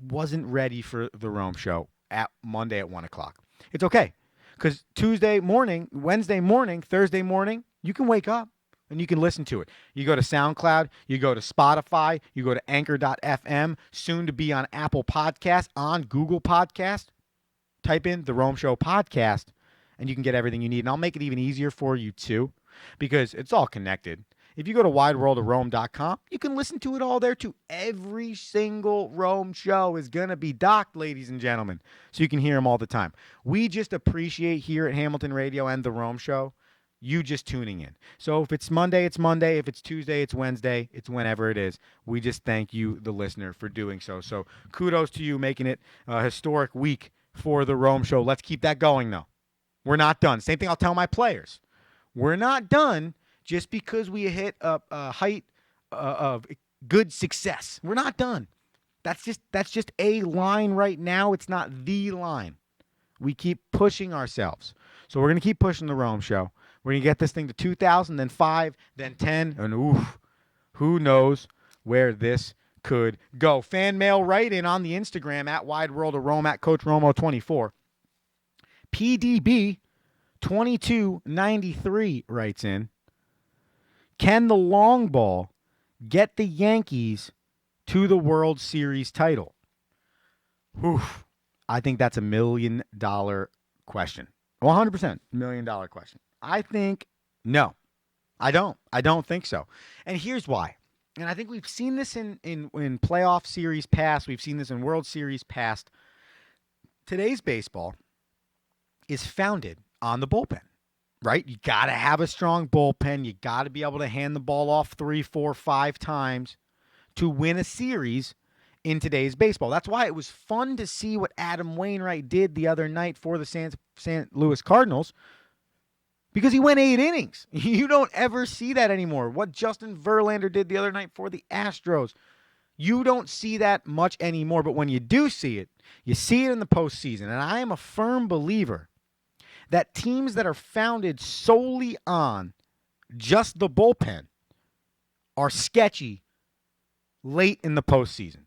wasn't ready for the Rome Show at Monday at 1 o'clock. It's okay. Because Tuesday morning, Wednesday morning, Thursday morning, you can wake up and you can listen to it. You go to SoundCloud, you go to Spotify, you go to Anchor.fm, soon to be on Apple Podcasts, on Google Podcast. Type in the Rome Show podcast, and you can get everything you need. And I'll make it even easier for you, too, because it's all connected. If you go to wideworldofrome.com, you can listen to it all there too. Every single Rome show is going to be docked, ladies and gentlemen, so you can hear them all the time. We just appreciate here at Hamilton Radio and the Rome show you just tuning in. So if it's Monday, it's Monday. If it's Tuesday, it's Wednesday. It's whenever it is. We just thank you, the listener, for doing so. So kudos to you making it a historic week for the Rome show. Let's keep that going, though. We're not done. Same thing I'll tell my players. We're not done just because we hit a height of good success. We're not done. That's just a line right now. It's not the line. We keep pushing ourselves. So we're going to keep pushing the Rome show. We're going to get this thing to 2,000, then 5, then 10, and oof, who knows where this could go. Fan mail right in on the Instagram at Wide World of Rome, at Coach Romo24. PDB 2293 writes in, can the long ball get the Yankees to the World Series title? Oof, I think that's $1 million question. 100% $1 million question. I think no. I don't think so. And here's why. And I think we've seen this in playoff series past. We've seen this in World Series past. Today's baseball is founded on the bullpen, right? You got to have a strong bullpen. You got to be able to hand the ball off 3, 4, 5 times to win a series in today's baseball. That's why it was fun to see what Adam Wainwright did the other night for the St. Louis Cardinals, because he went 8 innings. You don't ever see that anymore. What Justin Verlander did the other night for the Astros, you don't see that much anymore. But when you do see it, you see it in the postseason. And I am a firm believer that teams that are founded solely on just the bullpen are sketchy late in the postseason.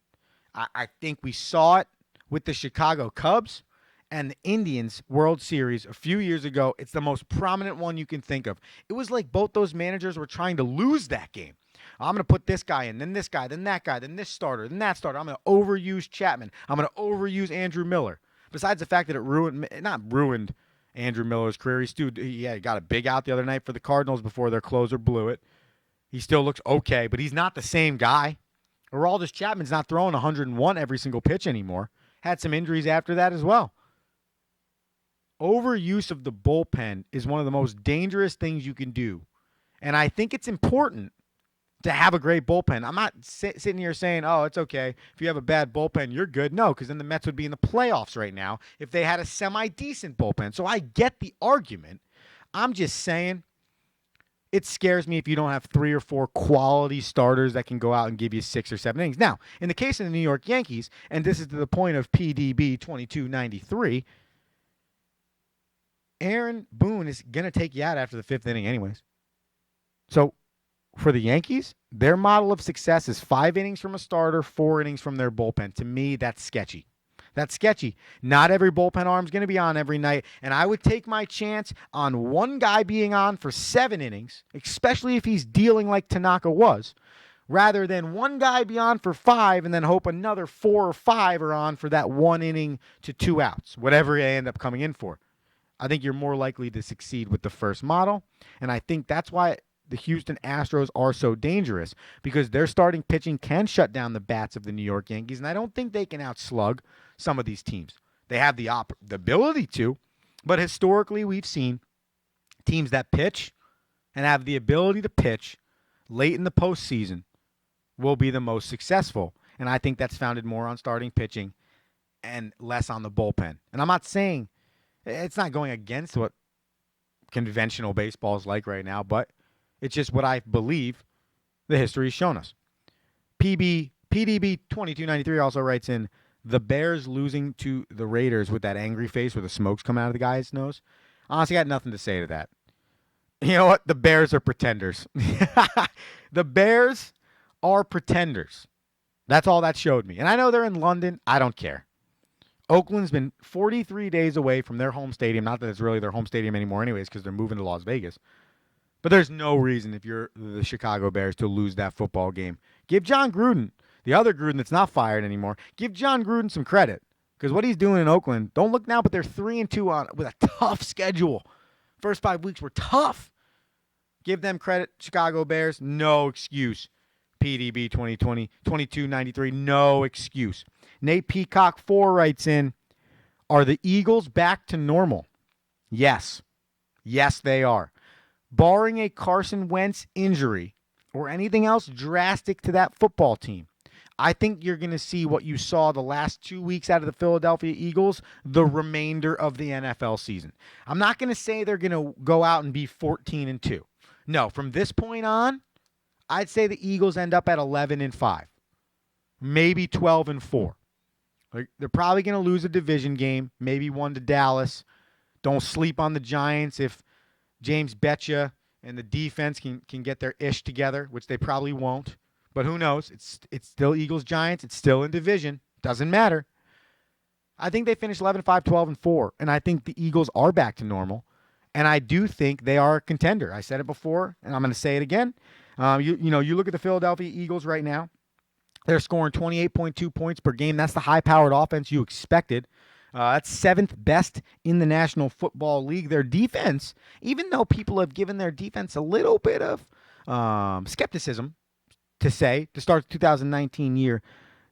I think we saw it with the Chicago Cubs and the Indians World Series a few years ago. It's the most prominent one you can think of. It was like both those managers were trying to lose that game. I'm going to put this guy in, then this guy, then that guy, then this starter, then that starter. I'm going to overuse Chapman. I'm going to overuse Andrew Miller. Besides the fact that it not ruined Andrew Miller's career. He got a big out the other night for the Cardinals before their closer blew it. He still looks okay, but he's not the same guy. Aroldis Chapman's not throwing 101 every single pitch anymore. Had some injuries after that as well. Overuse of the bullpen is one of the most dangerous things you can do. And I think it's important to have a great bullpen. I'm not sitting here saying, oh, it's okay. If you have a bad bullpen, you're good. No, because then the Mets would be in the playoffs right now if they had a semi-decent bullpen. So I get the argument. I'm just saying it scares me if you don't have 3 or 4 quality starters that can go out and give you 6 or 7 innings. Now, in the case of the New York Yankees, and this is to the point of PDB 2293, Aaron Boone is going to take you out after the 5th inning anyways. So for the Yankees, their model of success is 5 innings from a starter, 4 innings from their bullpen. To me, that's sketchy. That's sketchy. Not every bullpen arm is going to be on every night, and I would take my chance on one guy being on for 7 innings, especially if he's dealing like Tanaka was, rather than one guy be on for 5 and then hope another 4 or 5 are on for that 1 inning to 2 outs, whatever they end up coming in for. I think you're more likely to succeed with the first model, and I think that's why the Houston Astros are so dangerous, because their starting pitching can shut down the bats of the New York Yankees, and I don't think they can outslug some of these teams. They have the ability to, but historically we've seen teams that pitch and have the ability to pitch late in the postseason will be the most successful, and I think that's founded more on starting pitching and less on the bullpen. And I'm not saying it's not going against what conventional baseball is like right now, but it's just what I believe the history has shown us. PDB 2293 also writes in, the Bears losing to the Raiders with that angry face where the smoke's coming out of the guy's nose. Honestly, I got nothing to say to that. You know what? The Bears are pretenders. The Bears are pretenders. That's all that showed me. And I know they're in London. I don't care. Oakland's been 43 days away from their home stadium. Not that it's really their home stadium anymore anyways, because they're moving to Las Vegas. But there's no reason if you're the Chicago Bears to lose that football game. Give John Gruden, the other Gruden that's not fired anymore, give John Gruden some credit. Because what he's doing in Oakland, don't look now, but they're 3-2 on with a tough schedule. First 5 weeks were tough. Give them credit, Chicago Bears. No excuse. PDB 2020, 2293. No excuse. Nate Peacock 4 writes in, are the Eagles back to normal? Yes. Yes, they are. Barring a Carson Wentz injury or anything else drastic to that football team, I think you're going to see what you saw the last 2 weeks out of the Philadelphia Eagles the remainder of the NFL season. I'm not going to say they're going to go out and be 14-2. No, from this point on, I'd say the Eagles end up at 11-5, maybe 12-4. They're probably going to lose a division game, maybe one to Dallas. Don't sleep on the Giants if James Betcha and the defense can get their ish together, which they probably won't. But who knows? It's still Eagles-Giants. It's still in division. Doesn't matter. I think they finished 11-5, 12-4, and I think the Eagles are back to normal. And I do think they are a contender. I said it before, and I'm going to say it again. You look at the Philadelphia Eagles right now. They're scoring 28.2 points per game. That's the high-powered offense you expected. That's 7th best in the National Football League. Their defense, even though people have given their defense a little bit of skepticism to start the 2019 year,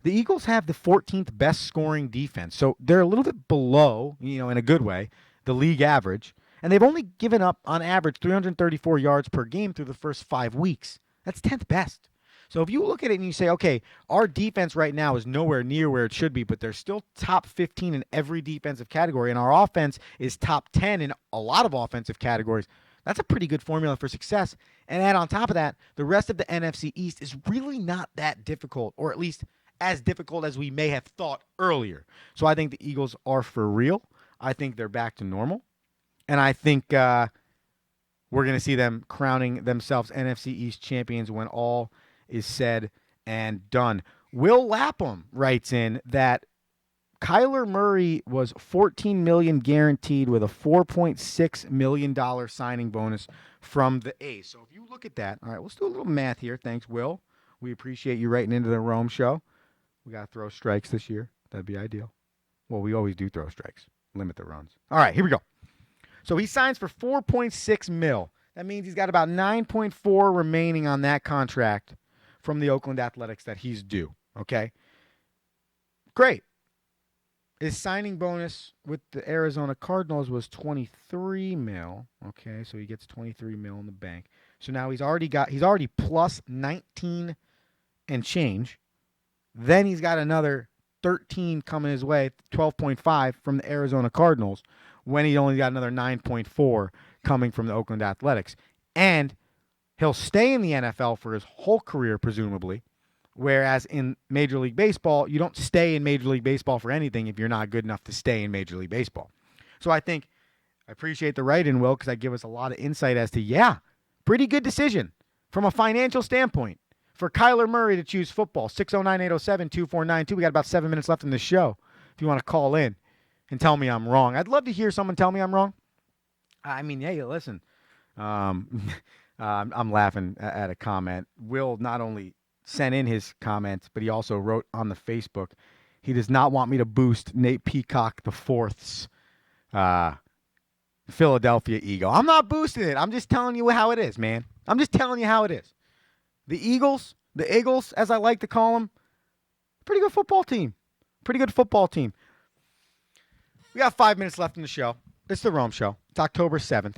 the Eagles have the 14th best scoring defense. So they're a little bit below, in a good way, the league average. And they've only given up, on average, 334 yards per game through the first 5 weeks. That's 10th best. So if you look at it and you say, okay, our defense right now is nowhere near where it should be, but they're still top 15 in every defensive category, and our offense is top 10 in a lot of offensive categories, that's a pretty good formula for success. And add on top of that, the rest of the NFC East is really not that difficult, or at least as difficult as we may have thought earlier. So I think the Eagles are for real. I think they're back to normal. And I think we're going to see them crowning themselves NFC East champions when all is said and done. Will Lapham writes in that Kyler Murray was $14 million guaranteed with a $4.6 million signing bonus from the A's. So if you look at that, all right, let's do a little math here. Thanks, Will. We appreciate you writing into the Rome show. We got to throw strikes this year. That'd be ideal. Well, we always do throw strikes. Limit the runs. All right, here we go. So he signs for $4.6 million. That means he's got about $9.4 remaining on that contract from the Oakland Athletics that he's due. Okay? Great. His signing bonus with the Arizona Cardinals was $23 million. Okay, so he gets $23 million in the bank. So now he's already plus 19 and change. Then he's got another 13 coming his way, 12.5 from the Arizona Cardinals, when he only got another 9.4 coming from the Oakland Athletics. And he'll stay in the NFL for his whole career, presumably, whereas in Major League Baseball, you don't stay in Major League Baseball for anything if you're not good enough to stay in Major League Baseball. So I appreciate the write-in, Will, because that gives us a lot of insight as to, pretty good decision from a financial standpoint for Kyler Murray to choose football. 609-807-2492. We got about 7 minutes left in the show if you want to call in and tell me I'm wrong. I'd love to hear someone tell me I'm wrong. I mean, hey, listen. I'm laughing at a comment. Will not only sent in his comments, but he also wrote on the Facebook, he does not want me to boost Nate Peacock the IV's Philadelphia ego. I'm not boosting it. I'm just telling you how it is, man. I'm just telling you how it is. The Eagles, as I like to call them, pretty good football team. Pretty good football team. We got 5 minutes left in the show. It's the Rome Show. It's October 7th,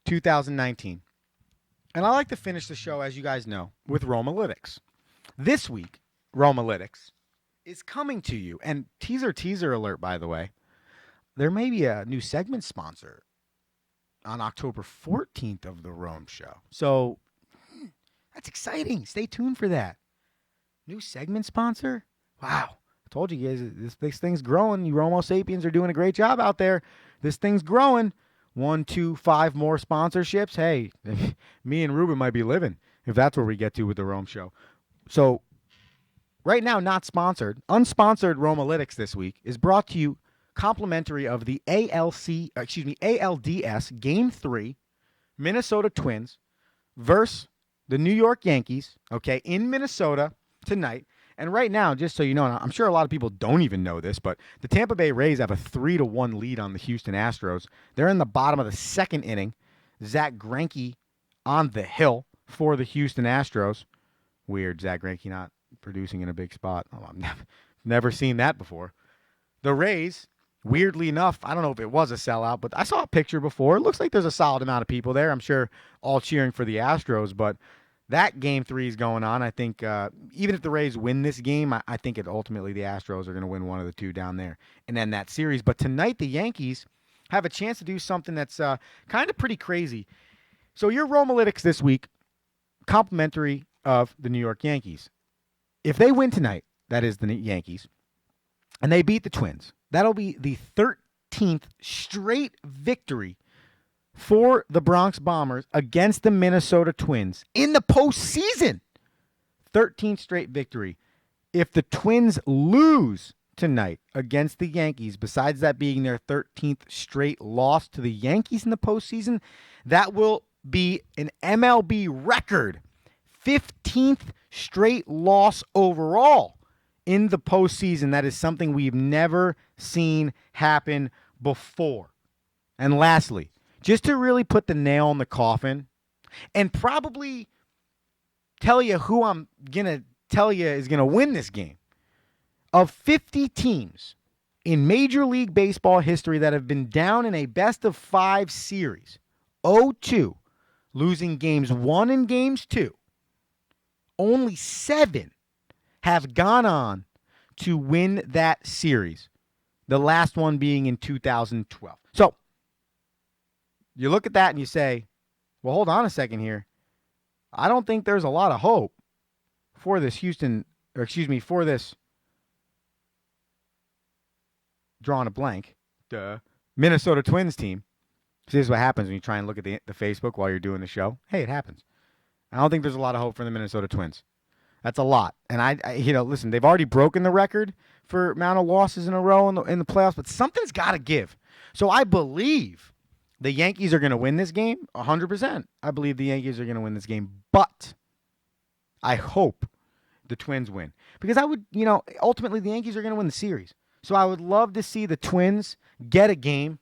2019. And I like to finish the show, as you guys know, with Romalytics. This week, Romalytics is coming to you. And teaser alert, by the way. There may be a new segment sponsor on October 14th of the Rome Show. So that's exciting. Stay tuned for that. New segment sponsor? Wow. I told you guys, this thing's growing. You Romo Sapiens are doing a great job out there. This thing's growing. 1, 2, 5 more sponsorships. Hey, me and Ruben might be living if that's where we get to with the Rome Show. So right now, not sponsored, unsponsored Romalytics this week is brought to you complimentary of the ALDS Game 3 Minnesota Twins versus the New York Yankees, okay, in Minnesota tonight. And right now, just so you know, and I'm sure a lot of people don't even know this, but the Tampa Bay Rays have a 3-1 lead on the Houston Astros. They're in the bottom of the second inning. Zach Greinke on the hill for the Houston Astros. Weird, Zach Greinke not producing in a big spot. Oh, I've never seen that before. The Rays, weirdly enough, I don't know if it was a sellout, but I saw a picture before. It looks like there's a solid amount of people there. I'm sure all cheering for the Astros, but that Game 3 is going on. I think even if the Rays win this game, I think ultimately the Astros are going to win one of the two down there and end that series. But tonight the Yankees have a chance to do something that's kind of pretty crazy. So your Romalytics this week, complimentary of the New York Yankees. If they win tonight, that is the Yankees, and they beat the Twins, that'll be the 13th straight victory for the Bronx Bombers against the Minnesota Twins in the postseason. 13th straight victory. If the Twins lose tonight against the Yankees, besides that being their 13th straight loss to the Yankees in the postseason, that will be an MLB record 15th straight loss overall in the postseason. That is something we've never seen happen before. And lastly, just to really put the nail in the coffin and probably tell you who I'm going to tell you is going to win this game. Of 50 teams in Major League Baseball history that have been down in a best-of-5 series, 0-2, losing games 1 and games 2, only 7 have gone on to win that series, the last one being in 2012. So, you look at that and you say, well, hold on a second here. I don't think there's a lot of hope for this for this, drawing a blank, Minnesota Twins team. This is what happens when you try and look at the Facebook while you're doing the show. Hey, it happens. I don't think there's a lot of hope for the Minnesota Twins. That's a lot. And I listen, they've already broken the record for amount of losses in a row in the playoffs, but something's got to give. So I believe the Yankees are going to win this game 100%. I believe the Yankees are going to win this game, but I hope the Twins win. Because ultimately the Yankees are going to win the series. So I would love to see the Twins get a game,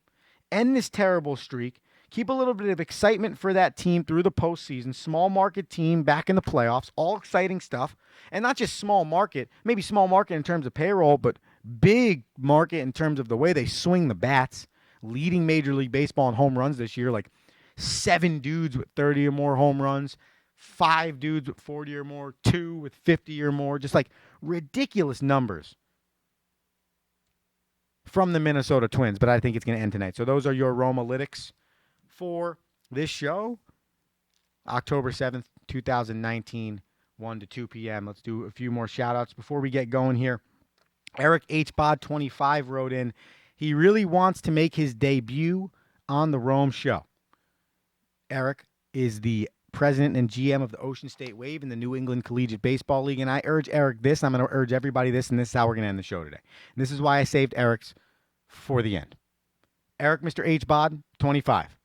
end this terrible streak, keep a little bit of excitement for that team through the postseason. Small market team back in the playoffs. All exciting stuff. And not just small market. Maybe small market in terms of payroll, but big market in terms of the way they swing the bats. Leading Major League Baseball in home runs this year. Like 7 dudes with 30 or more home runs. 5 dudes with 40 or more. 2 with 50 or more. Just like ridiculous numbers from the Minnesota Twins. But I think it's going to end tonight. So those are your Romalytics for this show, October 7th, 2019, 1 to 2 p.m. Let's do a few more shout-outs before we get going here. Eric H. Bod 25 wrote in, he really wants to make his debut on the Rome Show. Eric is the president and GM of the Ocean State Wave in the New England Collegiate Baseball League, and I urge Eric this, and I'm going to urge everybody this, and this is how we're going to end the show today. And this is why I saved Eric's for the end. Eric, Mr. H. Bod 25.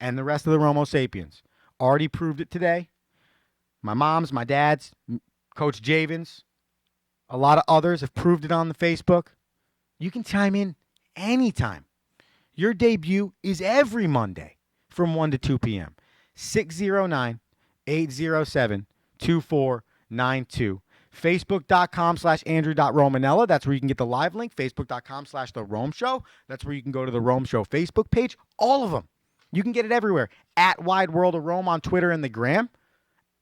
And the rest of the Romo Sapiens already proved it today. My mom's, my dad's, Coach Javins, a lot of others have proved it on the Facebook. You can chime in anytime. Your debut is every Monday from 1 to 2 p.m. 609-807-2492. Facebook.com/Andrew.Romanella. That's where you can get the live link. Facebook.com/The Rome Show. That's where you can go to the Rome Show Facebook page. All of them. You can get it everywhere. At Wide World of Rome on Twitter and the Gram.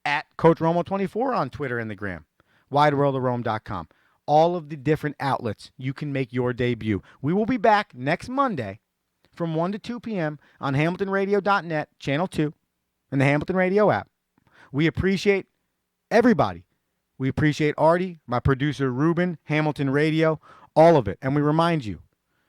At Coach Romo24 on Twitter and the Gram. WideWorldOfRome.com. All of the different outlets you can make your debut. We will be back next Monday from 1 to 2 p.m. on HamiltonRadio.net, Channel 2, and the Hamilton Radio app. We appreciate everybody. We appreciate Artie, my producer Ruben, Hamilton Radio, all of it. And we remind you,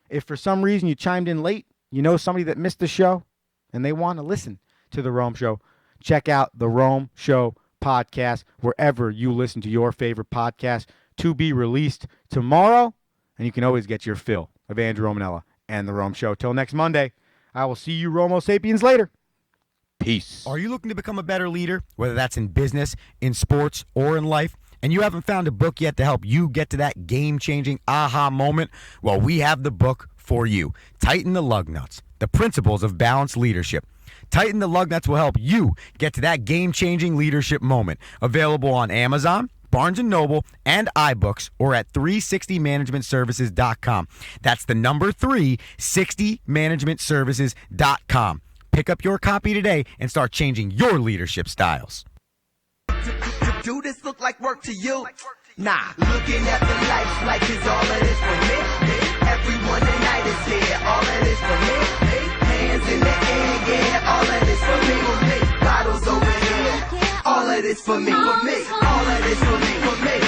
if for some reason you chimed in late, you know somebody that missed the show, and they want to listen to The Rome Show, check out The Rome Show podcast wherever you listen to your favorite podcast, to be released tomorrow. And you can always get your fill of Andrew Romanella and The Rome Show. Till next Monday, I will see you Romo Sapiens later. Peace. Are you looking to become a better leader, whether that's in business, in sports, or in life, and you haven't found a book yet to help you get to that game-changing aha moment? Well, we have the book for you. Tighten the Lug Nuts, The Principles of Balanced Leadership. Tighten the Lug Nuts will help you get to that game-changing leadership moment. Available on Amazon, Barnes & Noble, and iBooks, or at 360managementservices.com. That's the number 360managementservices.com. Pick up your copy today and start changing your leadership styles. Do this look like work to you? Nah, looking at the lights like it's all of this for me. Everyone tonight is here, all of this for me. Hands in the air, yeah, all of this for me. Bottles over here, all of this for me. All of this for me.